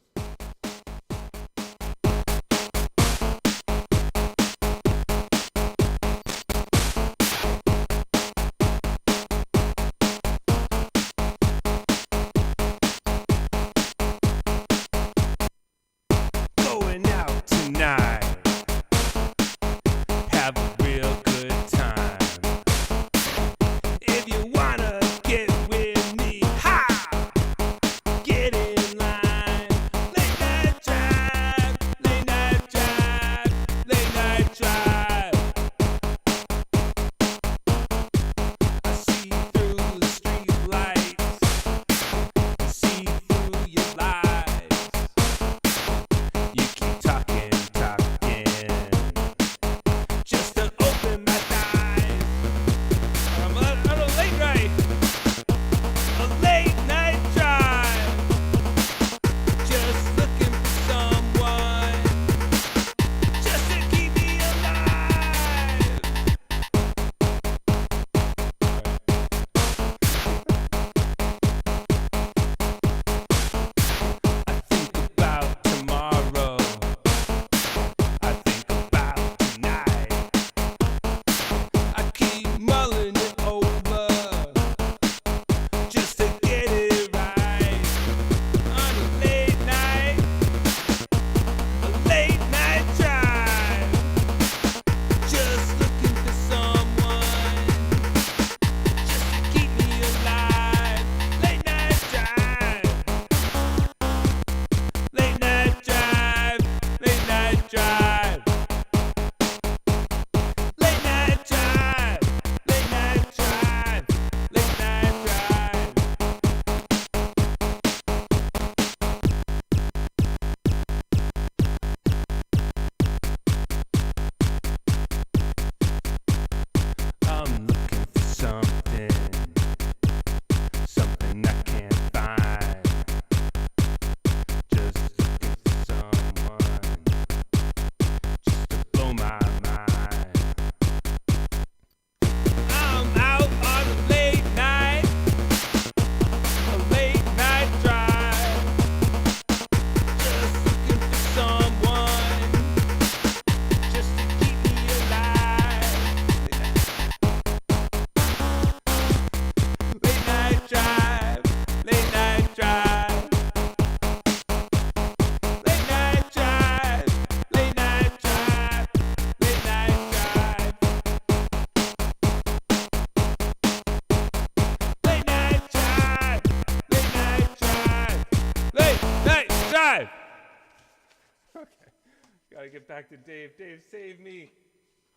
gotta get back to Dave. Dave, save me.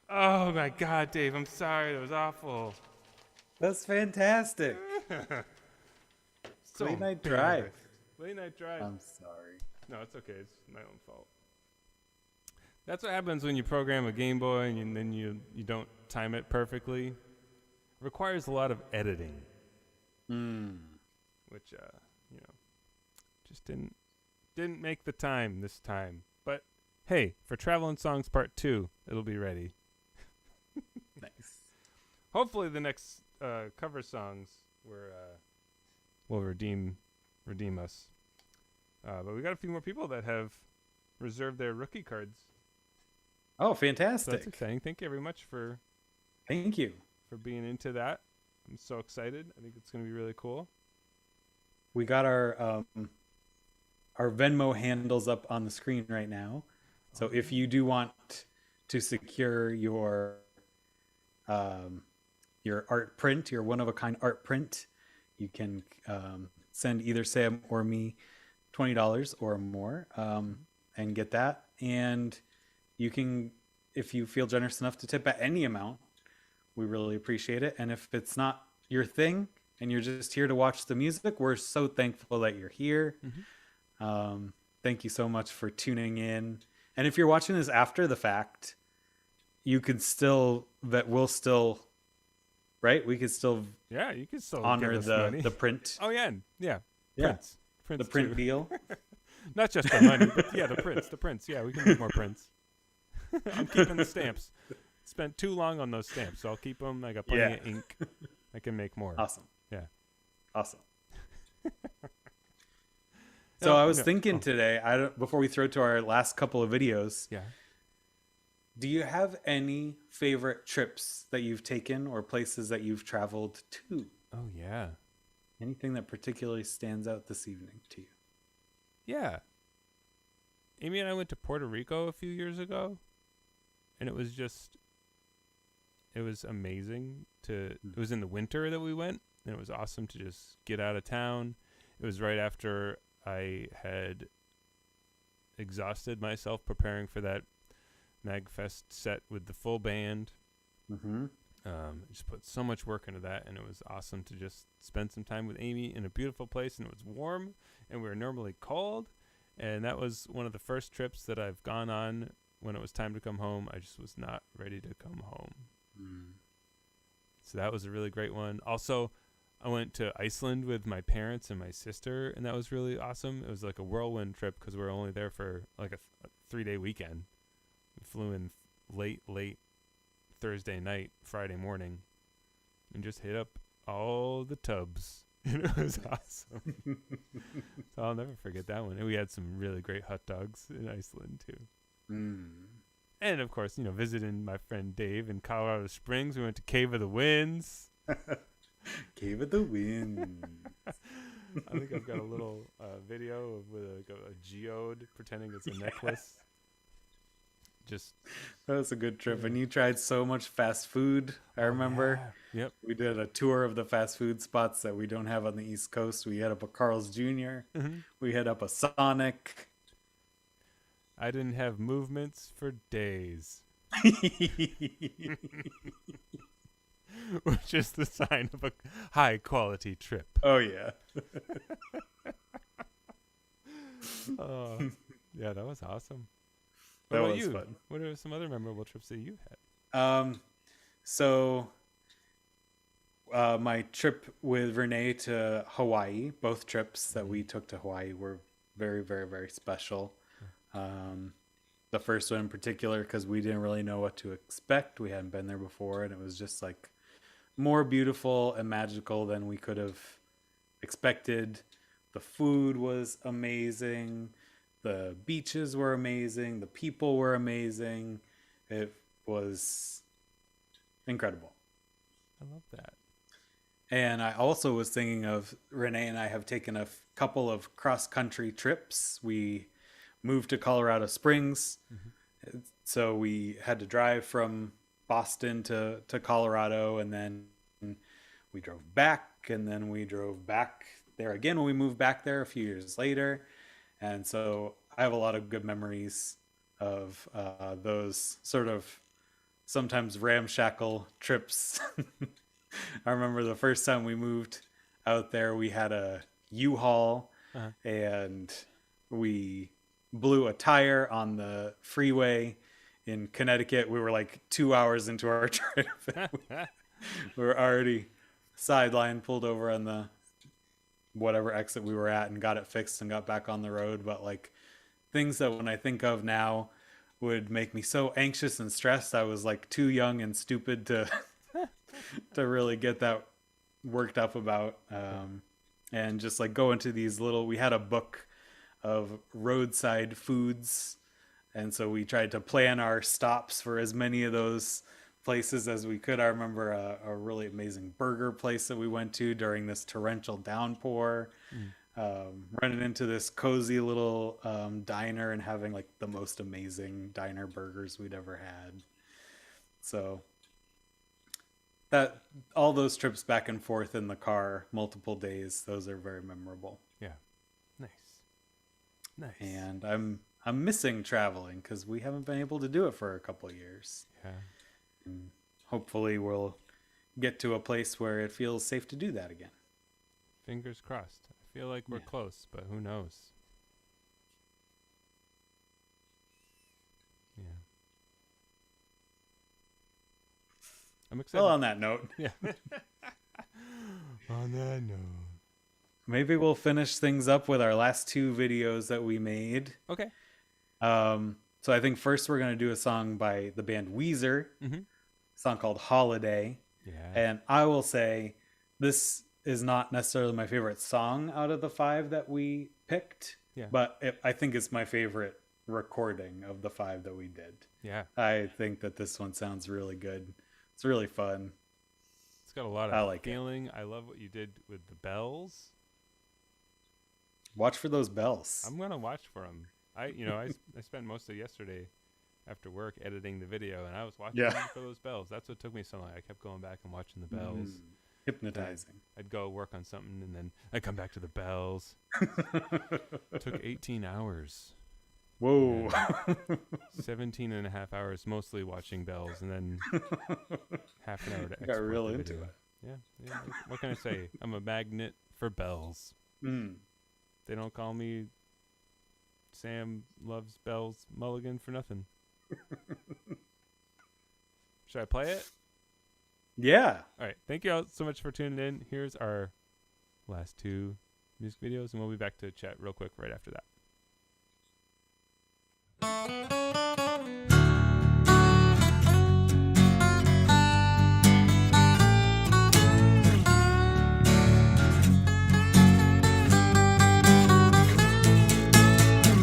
Oh my God, Dave, I'm sorry. That was awful. That's fantastic. So Late night embarrassed. drive. Late night drive. I'm sorry. No, it's okay. It's my own fault. That's what happens when you program a Game Boy and then you don't time it perfectly. It requires a lot of editing, which just didn't make the time this time. But hey, for Travelin' Songs Part 2, it'll be ready. Nice. Hopefully, the next cover songs will redeem us. But we got a few more people that have reserved their rookie cards. Oh, So fantastic. that's exciting. Thank you very much for Thank you. being into that. I'm so excited. I think it's going to be really cool. We got our Venmo handles up on the screen right now. So if you do want to secure your art print, your one-of-a-kind art print, you can send either Sam or me $20 or more and get that. And you can, if you feel generous enough to tip at any amount, we really appreciate it. And if it's not your thing and you're just here to watch the music, we're so thankful that you're here. Thank you so much for tuning in. And if you're watching this after the fact, you could still, we'll still, right? We could still Yeah, you can still honor give us money. the print. Oh yeah, Yeah. Prints. The print too. deal. Not just the money, but yeah, the prints. Yeah, we can make more prints. I'm keeping the stamps. Spent too long on those stamps, so I'll keep them. I got plenty of ink. I can make more. Awesome. Yeah. Awesome. So I was thinking today, before we throw to our last couple of videos, Yeah. do you have any favorite trips that you've taken or places that you've traveled to? Oh yeah. Anything that particularly stands out this evening to you? Yeah. Amy and I went to Puerto Rico a few years ago, and it was amazing it was in the winter that we went, and it was awesome to just get out of town. It was right after I had exhausted myself preparing for that MagFest set with the full band. Just put so much work into that, and it was awesome to just spend some time with Amy in a beautiful place, and it was warm, and we were normally cold, and that was one of the first trips that I've gone on when it was time to come home. I just was not ready to come home. So that was a really great one. Also, I went to Iceland with my parents and my sister, and that was really awesome. It was like a whirlwind trip because we were only there for like a 3-day weekend. We flew in late Thursday night, Friday morning, and just hit up all the tubs. And it was awesome. So I'll never forget that one. And we had some really great hot dogs in Iceland too. And of course, visiting my friend Dave in Colorado Springs. We went to Cave of the Winds. Cave of the Winds. I think I've got a little video with a geode pretending it's a necklace. That was a good trip. And you tried so much fast food. I remember. Yeah. Yep. We did a tour of the fast food spots that we don't have on the East Coast. We hit up a Carl's Jr. We hit up a Sonic. I didn't have movements for days. Which is the sign of a high quality trip. Oh yeah. Yeah, that was awesome. That What about was you? fun. What are some other memorable trips that you had? So my trip with Renee to Hawaii, both trips that we took to Hawaii were very, very, very special. The first one in particular, because we didn't really know what to expect. We hadn't been there before, and it was just like more beautiful and magical than we could have expected. The food was amazing. The beaches were amazing. The people were amazing. It was incredible. I love that. And I also was thinking of Renee and I have taken a couple of cross-country trips. We moved to Colorado Springs. So we had to drive from Boston to Colorado, and then we drove back, and then we drove back there again when we moved back there a few years later. And so I have a lot of good memories of those sort of sometimes ramshackle trips. I remember the first time we moved out there, we had a U-Haul and we blew a tire on the freeway in Connecticut. We were like 2 hours into our trip. We were already sidelined, pulled over on the whatever exit we were at and got it fixed and got back on the road. But like things that when I think of now would make me so anxious and stressed. I was like too young and stupid to to really get that worked up about. And just like go into these little, we had a book of roadside foods. And so we tried to plan our stops for as many of those places as we could. I remember a really amazing burger place that we went to during this torrential downpour, running into this cozy little diner and having like the most amazing diner burgers we'd ever had. So that all those trips back and forth in the car, multiple days, those are very memorable. Yeah. Nice. And I'm missing traveling because we haven't been able to do it for a couple of years. Yeah. And hopefully we'll get to a place where it feels safe to do that again. Fingers crossed. I feel like we're close, but who knows? Yeah. I'm excited. Well, on that note, Yeah. On that note. maybe we'll finish things up with our last two videos that we made. Okay. So I think first we're going to do a song by the band Weezer, a song called Holiday. Yeah. And I will say this is not necessarily my favorite song out of the 5 that we picked, but I think it's my favorite recording of the 5 that we did. Yeah. I think that this one sounds really good. It's really fun. It's got a lot of feeling. I love what you did with the bells. Watch for those bells. I'm going to watch for them. I spent most of yesterday after work editing the video, and I was watching for those bells. That's what took me so long. I kept going back and watching the bells. Hypnotizing. I'd go work on something, and then I'd come back to the bells. Took 18 hours. Whoa. 17 and a half hours, mostly watching bells, and then half an hour to export Got real the into video. it. Yeah. What can I say? I'm a magnet for bells. They don't call me Sam Loves Bells Mulligan for nothing. Should I play it? Yeah. All right. Thank you all so much for tuning in. Here's our last 2 music videos, and we'll be back to chat real quick right after that.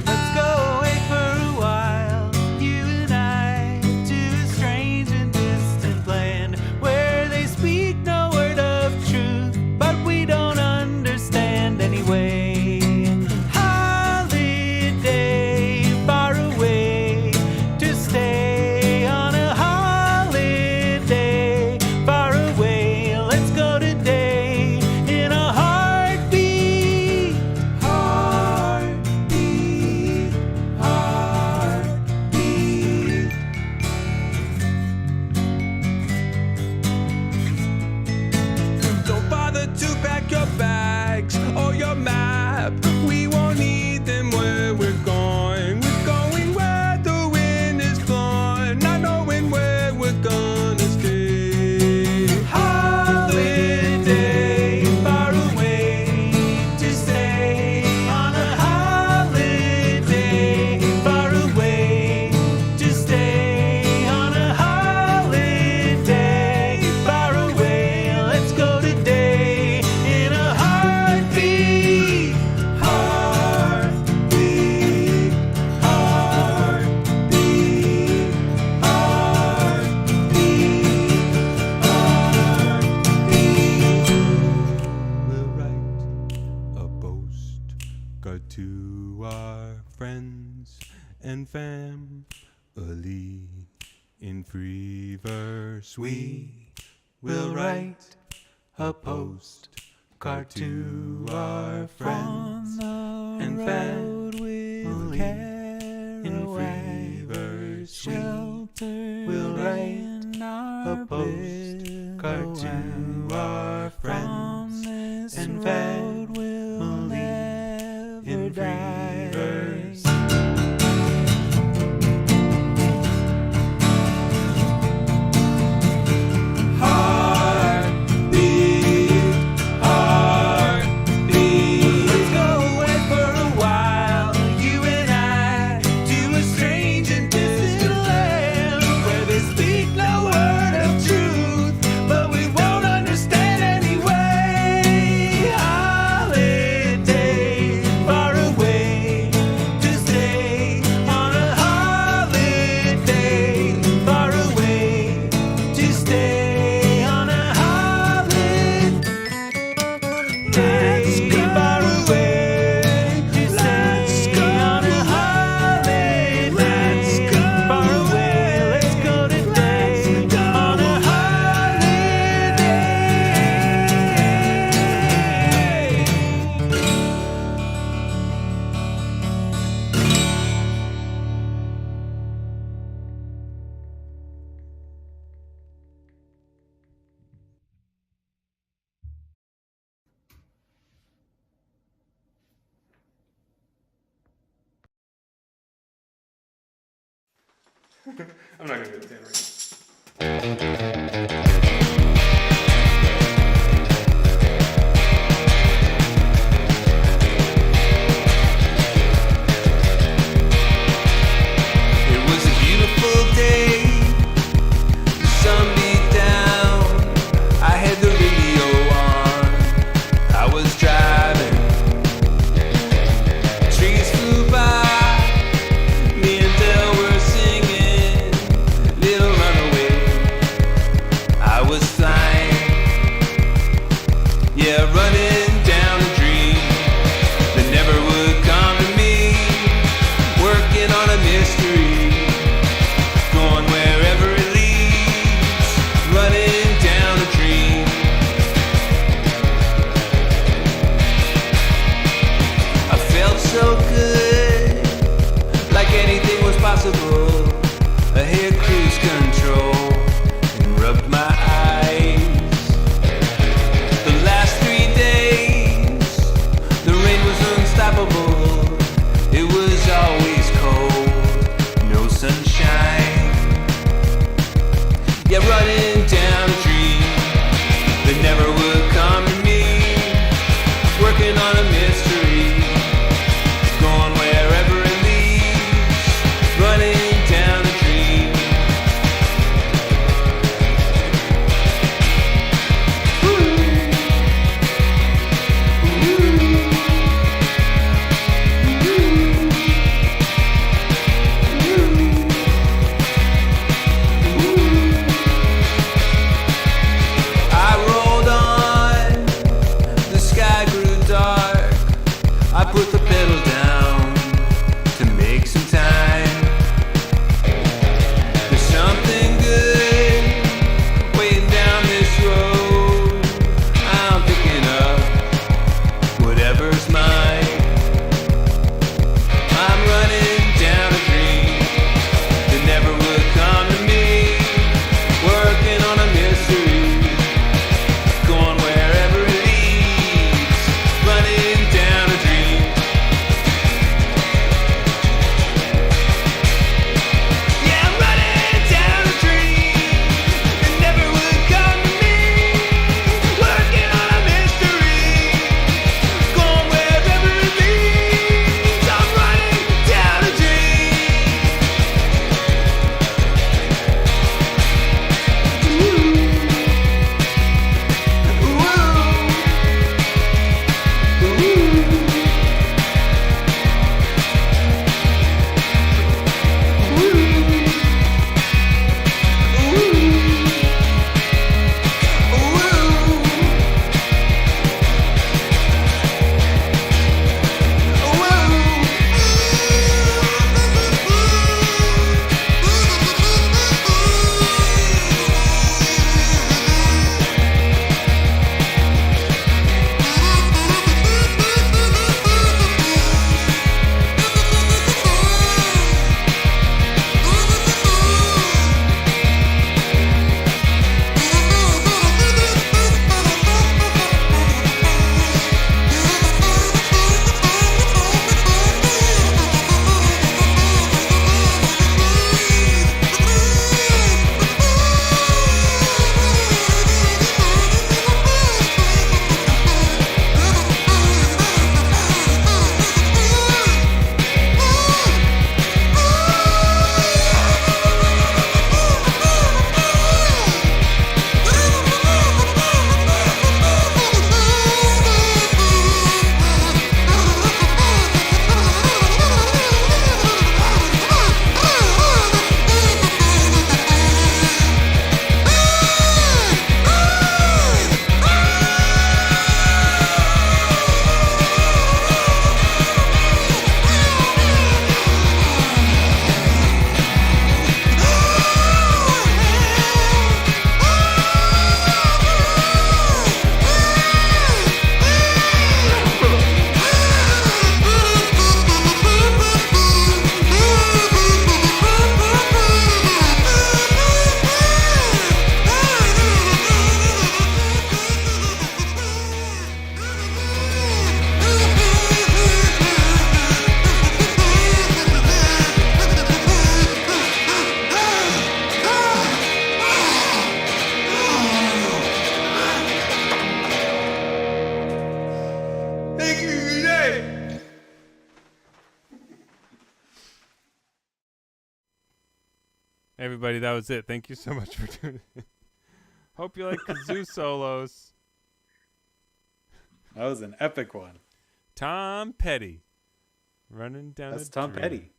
Let's go away for a while, you and I, to a strange and distant land where they speak no word of truth, but we don't understand anyway. Holiday far away, to stay on a holiday far away. Let's go today in a heartbeat, heartbeat, heartbeat. Don't bother to pack your bags or your map. We won't need them where we're going. We're going where the wind is blowing, not knowing where we're gonna stay. Holiday far away, to stay on a holiday far away, to stay on a holiday far away. Let's go today in a heartbeat, heartbeat, heartbeat, heartbeat, heartbeat. We'll write a postcard to our friends and family in free verse. We will write a postcard to our friends and family in free verse. Shelter we'll write a postcard to our friends and family in free verse. I'm not gonna do it, Tanner. It was a beautiful day, the sun beat down, I had the radio on, I was driving, trees flew by, me and Dell were singing, Little Runaway, I Everybody, that was it. Thank you so much for tuning in. Hope you like kazoo solos. That was an epic one. Tom Petty. Running down That's a Tom dream. Petty.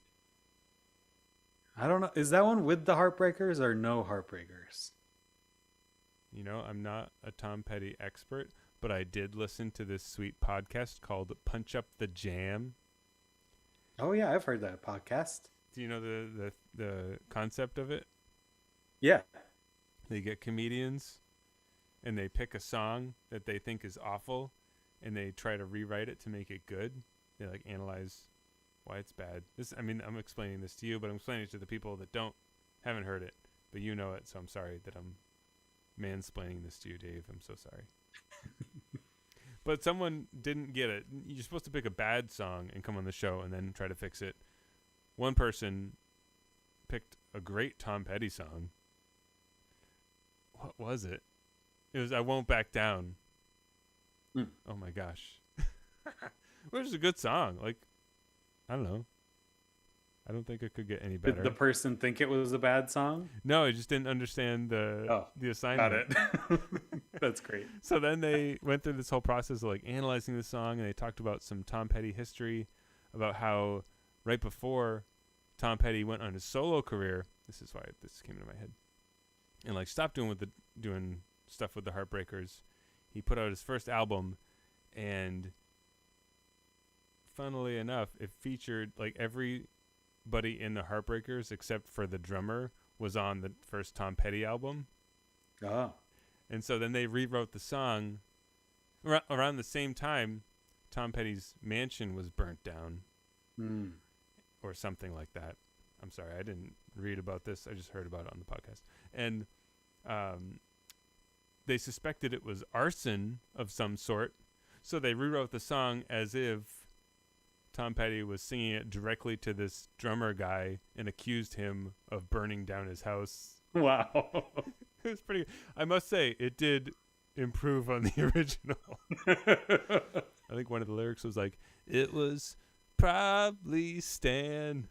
I don't know. Is that one with the Heartbreakers or no Heartbreakers? You know, I'm not a Tom Petty expert, but I did listen to this sweet podcast called Punch Up the Jam. Oh yeah, I've heard that podcast. Do you know the concept of it? Yeah. They get comedians and they pick a song that they think is awful and they try to rewrite it to make it good. They like analyze why it's bad. I'm explaining this to you, but I'm explaining it to the people that haven't heard it, but you know it, so I'm sorry that I'm mansplaining this to you, Dave. I'm so sorry. But someone didn't get it. You're supposed to pick a bad song and come on the show and then try to fix it. One person picked a great Tom Petty song. What was it? It was I Won't Back Down. Oh my gosh. Which is a good song. Like, I don't know. I don't think it could get any better. Did the person think it was a bad song? No, I just didn't understand the assignment. Got it. That's great. So then they went through this whole process of like analyzing the song, and they talked about some Tom Petty history, about how right before Tom Petty went on his solo career, this is why this came into my head, and like stopped doing stuff with the Heartbreakers. He put out his first album, and funnily enough, it featured like everybody in the Heartbreakers except for the drummer was on the first Tom Petty album. Oh. And so then they rewrote the song around the same time Tom Petty's mansion was burnt down or something like that. I'm sorry, I didn't read about this. I just heard about it on the podcast. And they suspected it was arson of some sort. So they rewrote the song as if Tom Petty was singing it directly to this drummer guy and accused him of burning down his house. Wow. It was pretty. I must say, it did improve on the original. I think one of the lyrics was like, "It was probably Stan."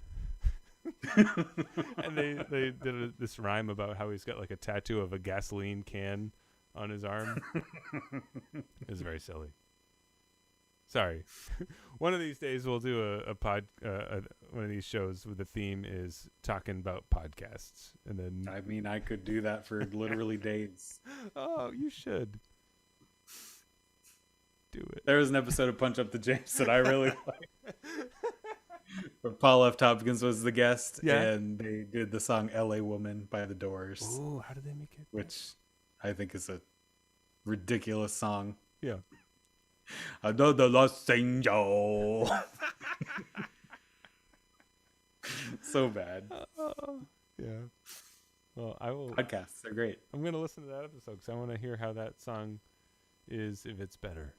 And they did this rhyme about how he's got like a tattoo of a gasoline can on his arm. It was very silly. Sorry. One of these days we'll do one of these shows where the theme is talking about podcasts, and then I mean, I could do that for literally days. Oh, you should do it. There was an episode of Punch Up the James that I really liked, where Paul F. Tompkins was the guest, and they did the song "L.A. Woman" by The Doors. Ooh, how did they make it? Which I think is a ridiculous song. Yeah. I know the Los Angel. So bad. Yeah. Well, I will. Podcasts are great. I'm going to listen to that episode because I want to hear how that song is, if it's better.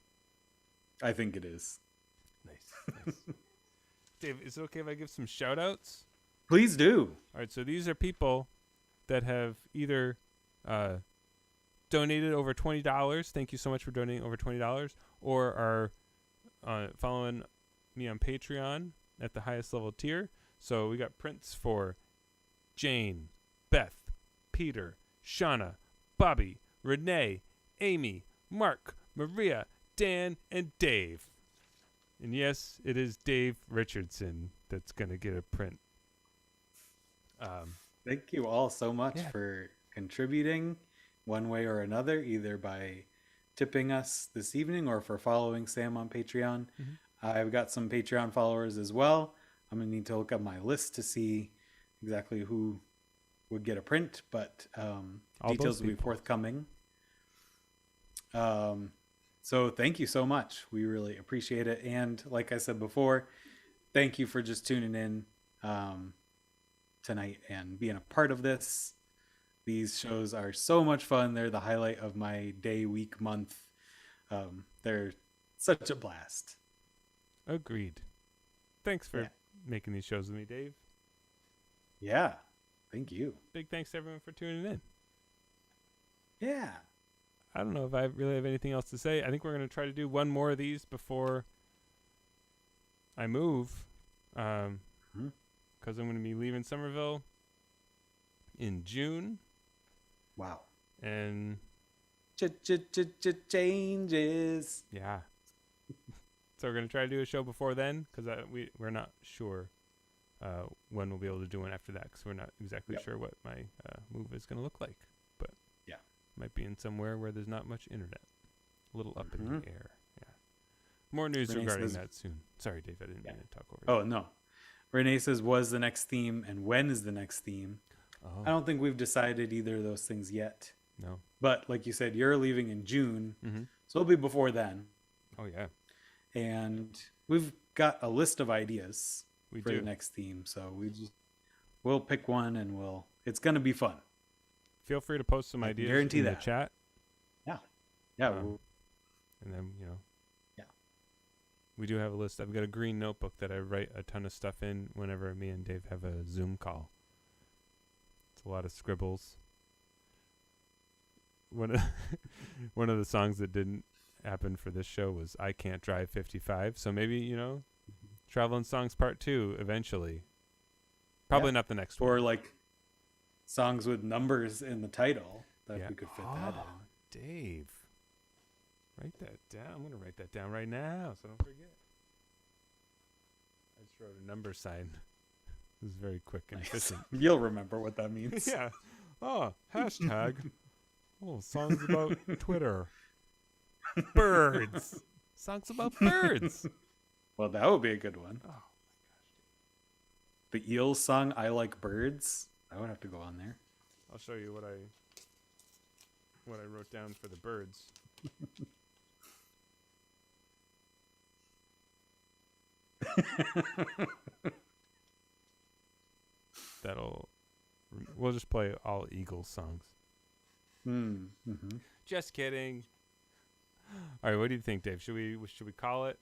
I think it is. Nice. Dave, is it okay if I give some shout outs? Please do. All right. So these are people that have either donated over $20. Thank you so much for donating over $20. Or are following me on Patreon at the highest level tier. So we got prints for Jane, Beth, Peter, Shauna, Bobby, Renee, Amy, Mark, Maria, Dan, and Dave. And yes, it is Dave Richardson that's going to get a print. Thank you all so much Yeah. for contributing one way or another, either by tipping us this evening or for following Sam on Patreon. Mm-hmm. I've got some Patreon followers as well. I'm going to need to look up my list to see exactly who would get a print, but details will be forthcoming. So thank you so much. We really appreciate it. And like I said before, thank you for just tuning in tonight and being a part of this. These shows are so much fun. They're the highlight of my day, week, month. They're such a blast. Agreed. Thanks for making these shows with me, Dave. Yeah. Thank you. Big thanks to everyone for tuning in. Yeah. I don't know if I really have anything else to say. I think we're going to try to do one more of these before I move. Because I'm going to be leaving Somerville in June. Wow. And Changes. yeah. So we're going to try to do a show before then because we're not sure when we'll be able to do one after that because we're not exactly sure what my move is going to look like. But might be in somewhere where there's not much internet. A little up in the air. Yeah. More news Renee regarding says- that soon. Sorry, Dave. I didn't mean to talk over Oh, no. Renee says, was the next theme and when is the next theme? you. I don't think we've decided either of those things yet. No. But like you said, you're leaving in June. Mm-hmm. So it'll be before then. Oh, yeah. And we've got a list of ideas We for do. the next theme. So we'll pick one and it's going to be fun. Feel free to post some I ideas guarantee in the that. chat. Yeah. And then, Yeah. we do have a list. I've got a green notebook that I write a ton of stuff in whenever me and Dave have a Zoom call. It's a lot of scribbles. One of the songs that didn't happen for this show was I Can't Drive 55. So maybe, Travelin' Songs Part 2 eventually. Probably not the next one. Or like songs with numbers in the title that we could fit that in. Dave. Write that down. I'm going to write that down right now so I don't forget. I just wrote a number sign. This is very quick and efficient. You'll remember what that means. Yeah. Oh, hashtag. Oh, songs about Twitter. Birds. Songs about birds. Well, that would be a good one. Oh, The Eels song, I Like Birds. That would have to go on there. I'll show you what I wrote down for the birds. We'll just play all Eagles songs. Mm-hmm. Just kidding. All right, what do you think, Dave? Should we call it?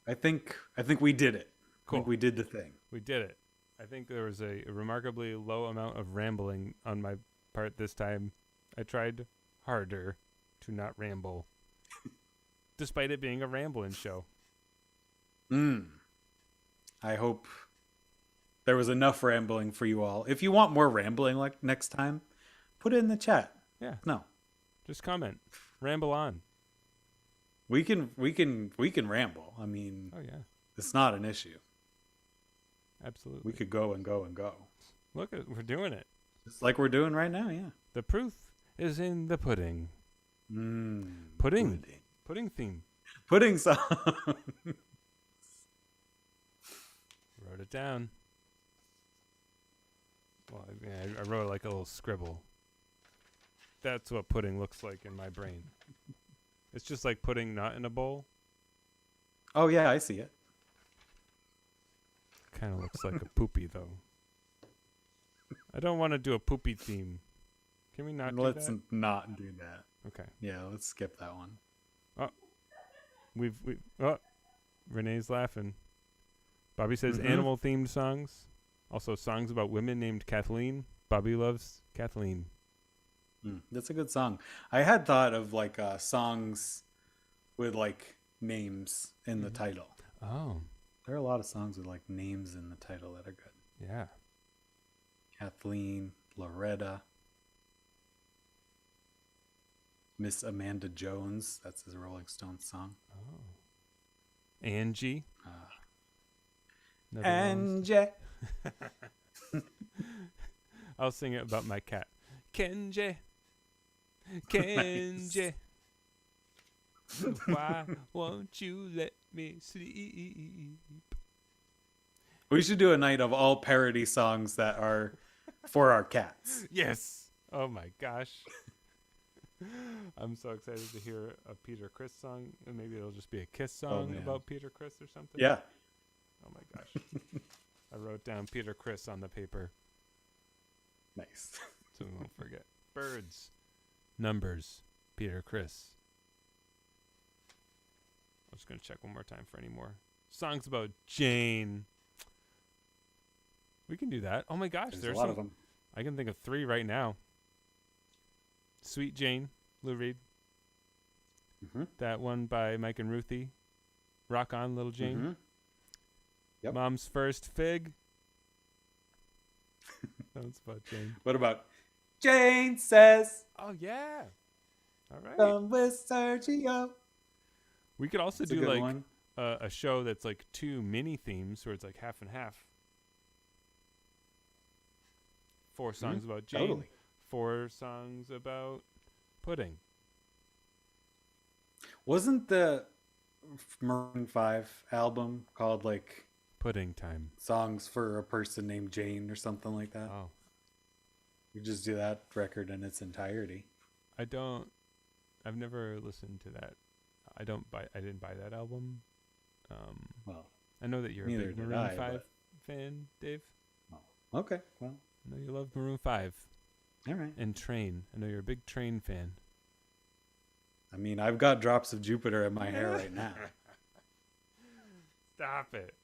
I think we did it. Cool. I think we did the thing. We did it. I think there was a remarkably low amount of rambling on my part this time. I tried harder to not ramble, despite it being a rambling show. I hope there was enough rambling for you all. If you want more rambling like next time, put it in the chat. Yeah. No. Just comment. Ramble on. We can ramble. I mean, Oh, yeah. it's not an issue. Absolutely. We could go and go and go. Look, we're doing it. Just like we're doing right now, yeah. The proof is in the pudding. Pudding. Pudding theme. Pudding song. Wrote it down. Well, I wrote like a little scribble. That's what pudding looks like in my brain. It's just like pudding not in a bowl. Oh, yeah, I see it. Kind of looks like a poopy, though. I don't want to do a poopy theme. Can we not Let's do that? not do that. Okay. Yeah, let's skip that one. Renee's laughing. Bobby says Mhm. animal-themed songs. Also songs about women named Kathleen. Bobby loves Kathleen. That's a good song. I had thought of like songs with like names in the title. Oh, There are a lot of songs with like names in the title that are good. yeah. Kathleen, Loretta, Miss Amanda Jones. That's his Rolling Stones song. Oh. Angie. Never lost. Angie. I'll sing it about my cat. Kenji. Kenji. Why won't you let me sleep? We should do a night of all parody songs that are for our cats. Yes. Oh my gosh. I'm so excited to hear a Peter Criss song. And maybe it'll just be a Kiss song man. about Peter Criss or something. Yeah. Oh my gosh. I wrote down Peter Criss on the paper Nice. so we won't forget. Birds. Numbers. Peter Criss. I'm just going to check one more time for any more songs about Jane. We can do that. Oh my gosh. There's a lot of them. I can think of 3 right now. Sweet Jane, Lou Reed. Mhm. That one by Mike and Ruthie. Rock On, Little Jane. Mhm. Yep. Mom's First Fig. Sounds about Jane. What about Jane says, Oh yeah. All right. come with Sergio? We could also It's a do good like one. a show that's like 2 mini themes where it's like half and half. 4 songs about Jane. Totally. 4 songs about pudding. Wasn't the Maroon 5 album called like Pudding time. Songs for a Person Named Jane or something like that? Oh, You just do that record in its entirety. I've never listened to that. I didn't buy that album. Well, I know that you're a neither big did Maroon I, 5 fan, Dave. okay. Well, I know you love Maroon 5 all right. and Train. I know you're a big Train fan. I mean, I've got drops of Jupiter in my hair right now. Stop it.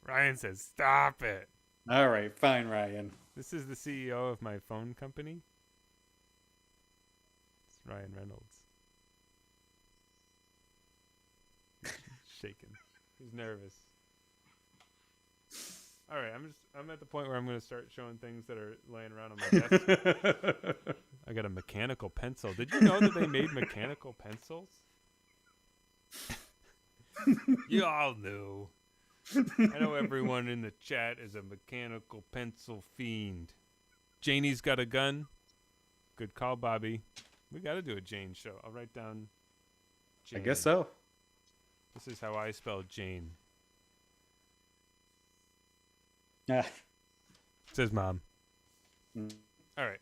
Ryan says, stop it. All right, fine, Ryan. This is the CEO of my phone company. It's Ryan Reynolds. Shaking. He's nervous. All right, I'm at the point where I'm going to start showing things that are laying around on my desk. I got a mechanical pencil. Did you know that they made mechanical pencils? You all knew. I know everyone in the chat is a mechanical pencil fiend. Janie's got a gun. Good call, Bobby. We got to do a Jane show. I'll write down Jane. I guess so. This is how I spell Jane. Ah. Says Mom. Mm. All right.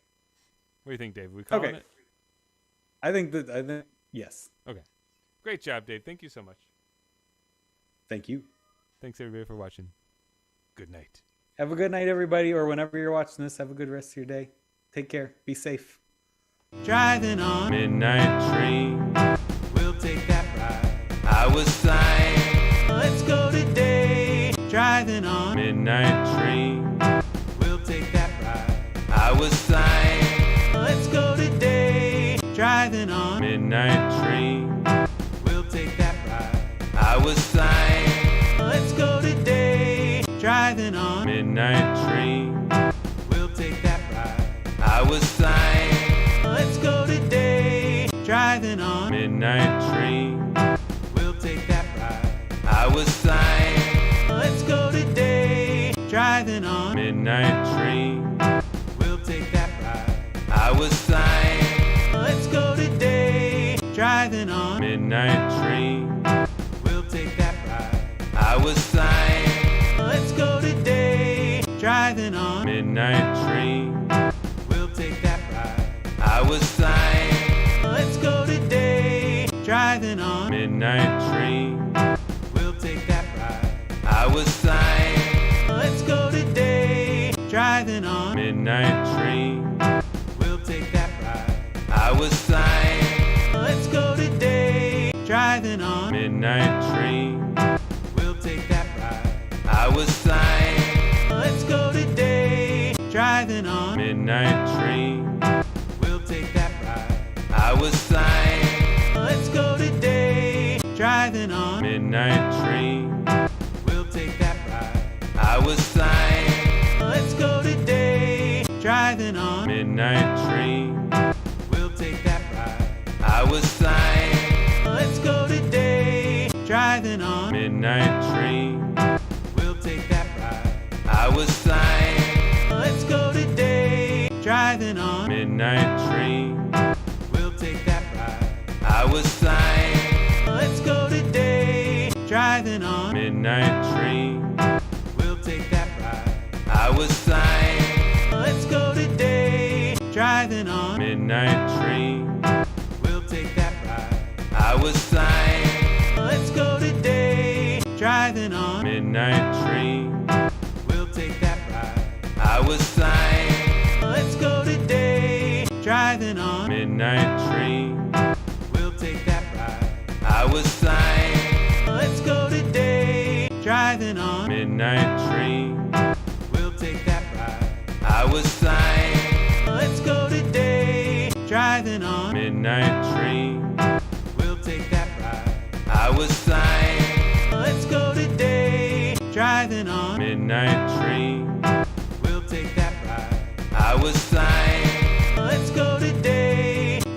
What do you think, Dave? We calling Okay. it? I think yes. Okay. Great job, Dave. Thank you so much. Thank you. Thanks, everybody, for watching. Good night. Have a good night, everybody, or whenever you're watching this, have a good rest of your day. Take care. Be safe. Driving on, Midnight train. we'll take that ride. I was flying. Let's go today. Driving on, Midnight train. we'll take that ride. I was flying. Let's go today. Driving on, Midnight train. we'll take that ride. I was flying. Let's go today. Driving on, Midnight train. we'll take that ride. I was flying. Let's go today. Driving on, Midnight train. we'll take that ride. I was flying. Let's go today. Driving on, Midnight train. we'll take that ride. I was flying. Let's go today. Driving on, Midnight train. we'll take that ride. I was flying. Let's go today. Driving on, Midnight train. we'll take that ride. I was flying. Let's go today. Driving on, Midnight train. we'll take that ride. I was flying. Let's go today. Driving on, Midnight train. we'll take that ride. I was flying. Let's go today. Driving on, Midnight train. we'll take that ride. I was flying. Let's go today. Driving on, Midnight train. we'll take that ride. I was flying. Let's go today. Driving on, Midnight train. we'll take that ride. I was flying. Let's go today. Driving on, Midnight train. we'll take that ride. I was flying. Let's go today. Driving on, Midnight train. we'll take that ride. I was flying. Let's go today. Driving on, Midnight train. we'll take that ride. I was flying. Let's go today. Driving on, Midnight train. we'll take that ride. I was flying. Let's go today. Driving on, Midnight train. we'll take that ride. I was flying. Let's go today. Driving on, Midnight train. we'll take that ride. I was flying. Let's go today. Driving on, Midnight train. we'll take that ride. I was flying. Let's go today. Driving on, Midnight train. we'll take that ride. I was flying. Let's go today. Driving on, Midnight train. we'll take that ride. I was flying. Let's go today. Driving on, Midnight train.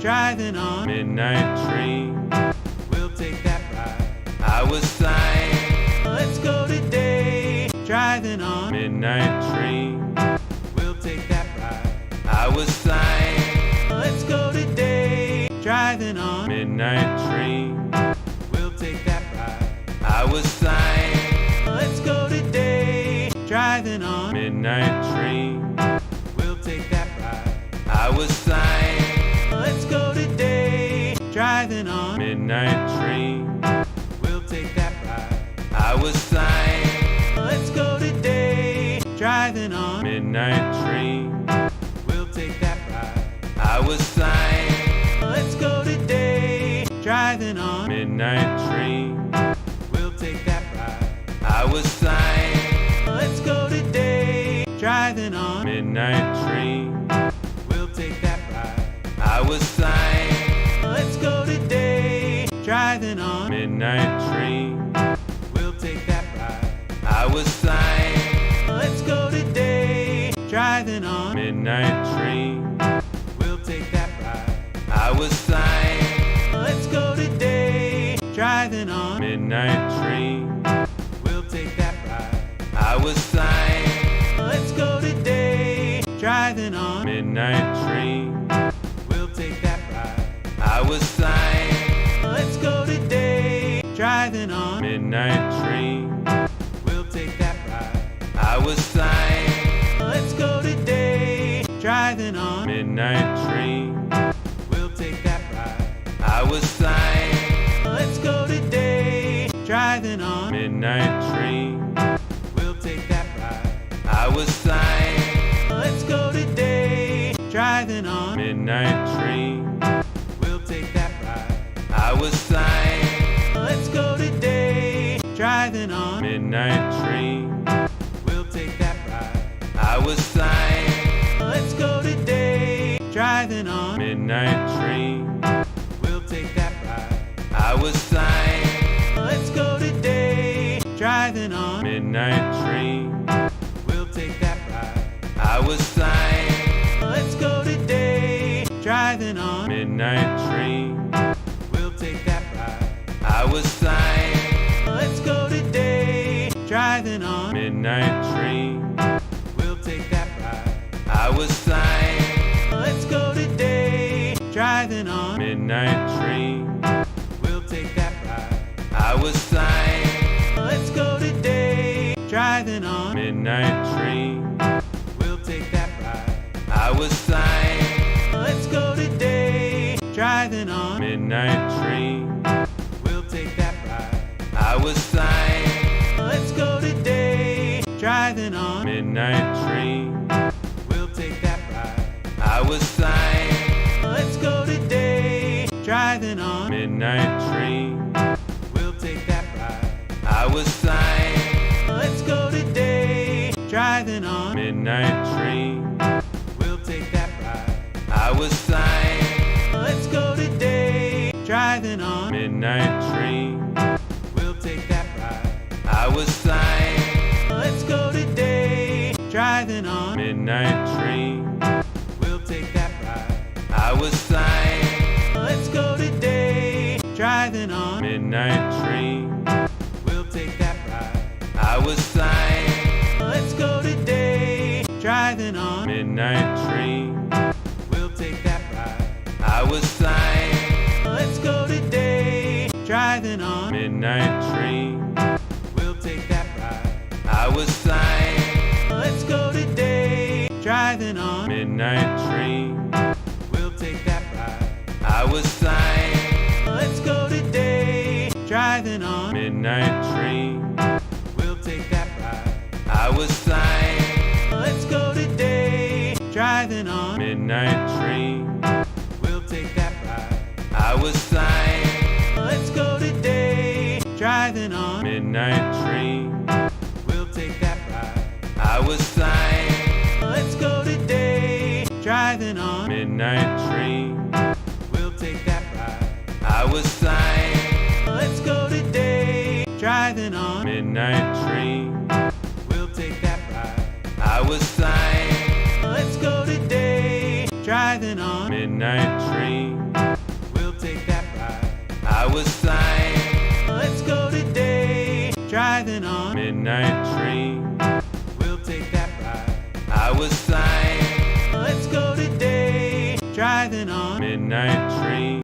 driving on midnight train. We'll take that ride. I was flying. Let's go today. Driving on Midnight train. We'll take that ride. I was flying. Let's go today. Driving on Midnight train. We'll take that ride. I was flying. Let's go today. Driving on Midnight train. We'll take that ride. I was flying. Let's go today. Driving on Midnight train. We'll take that ride. I was flying. Let's go today. Driving on Midnight train. We'll take that ride. I was flying. Let's go today. Driving on Midnight train. We'll take that ride. I was flying. Let's go today. Driving on Midnight train. We'll take that ride. I was flying. Let's go today. Driving on Midnight train. We'll take that ride. I was flying. Let's go today. Driving on Midnight train. We'll take that ride. I was flying. Let's go today. Driving on Midnight train. We'll take that ride. I was flying. Let's go today. Driving on Midnight train. We'll take that ride. I was flying. Let's go today. Driving on Midnight train. We'll take that ride. I was flying. Let's go today. Driving on Midnight train. We'll take that ride. I was flying. Let's go today. Driving on Midnight train. We'll take that ride. I was flying. Let's go today. Driving on Midnight train. We'll take that ride. I was flying. Let's go today. Driving on Midnight train. We'll take that ride. I was flying. Let's go today. Driving on Midnight train. We'll take that ride. I was flying. Let's go today. Driving on Midnight train. We'll take that ride. I was flying. Let's go today. Driving on Midnight train. We'll take that ride. I was flying. Let's go today. Driving on Midnight train. We'll take that ride. I was flying. Let's go today. Driving on Midnight train. We'll take that ride. I was flying. Let's go today. Driving on Midnight train. We'll take that ride. I was flying. Let's go today. Driving on Midnight train. We'll take that ride. I was flying. Let's go today. Driving on Midnight train. We'll take that ride. I was flying. Let's go today. Driving on Midnight train. We'll take that ride. I was flying. Let's go today. Driving on Midnight train. We'll take that ride. I was flying. Let's go today. Driving on Midnight train. We'll take that ride. I was flying. Let's go today. Driving on Midnight train. We'll take that ride. I was flying. Let's go today. Driving on Midnight train. We'll take that ride. I was flying. Let's go today. Driving on Midnight train. We'll take that ride. I was flying. Let's go today. Driving on Midnight train. We'll take that ride. I was flying. Let's go today. Driving on Midnight train. We'll take that ride. I was flying. Let's go today. Driving on Midnight train. We'll take that ride. I was flying. Let's go today. Driving on Midnight train. We'll take that ride. I was flying. Let's go today. Driving on Midnight train. We'll take that ride. I was flying. Let's go today. Driving on Midnight train. We'll take that ride. I was flying. Let's go today. Driving on Midnight train. We'll take that ride. I was flying. Let's go today. Driving on Midnight train. midnight train. We'll take that ride. I was flying. Let's go today. Driving on Midnight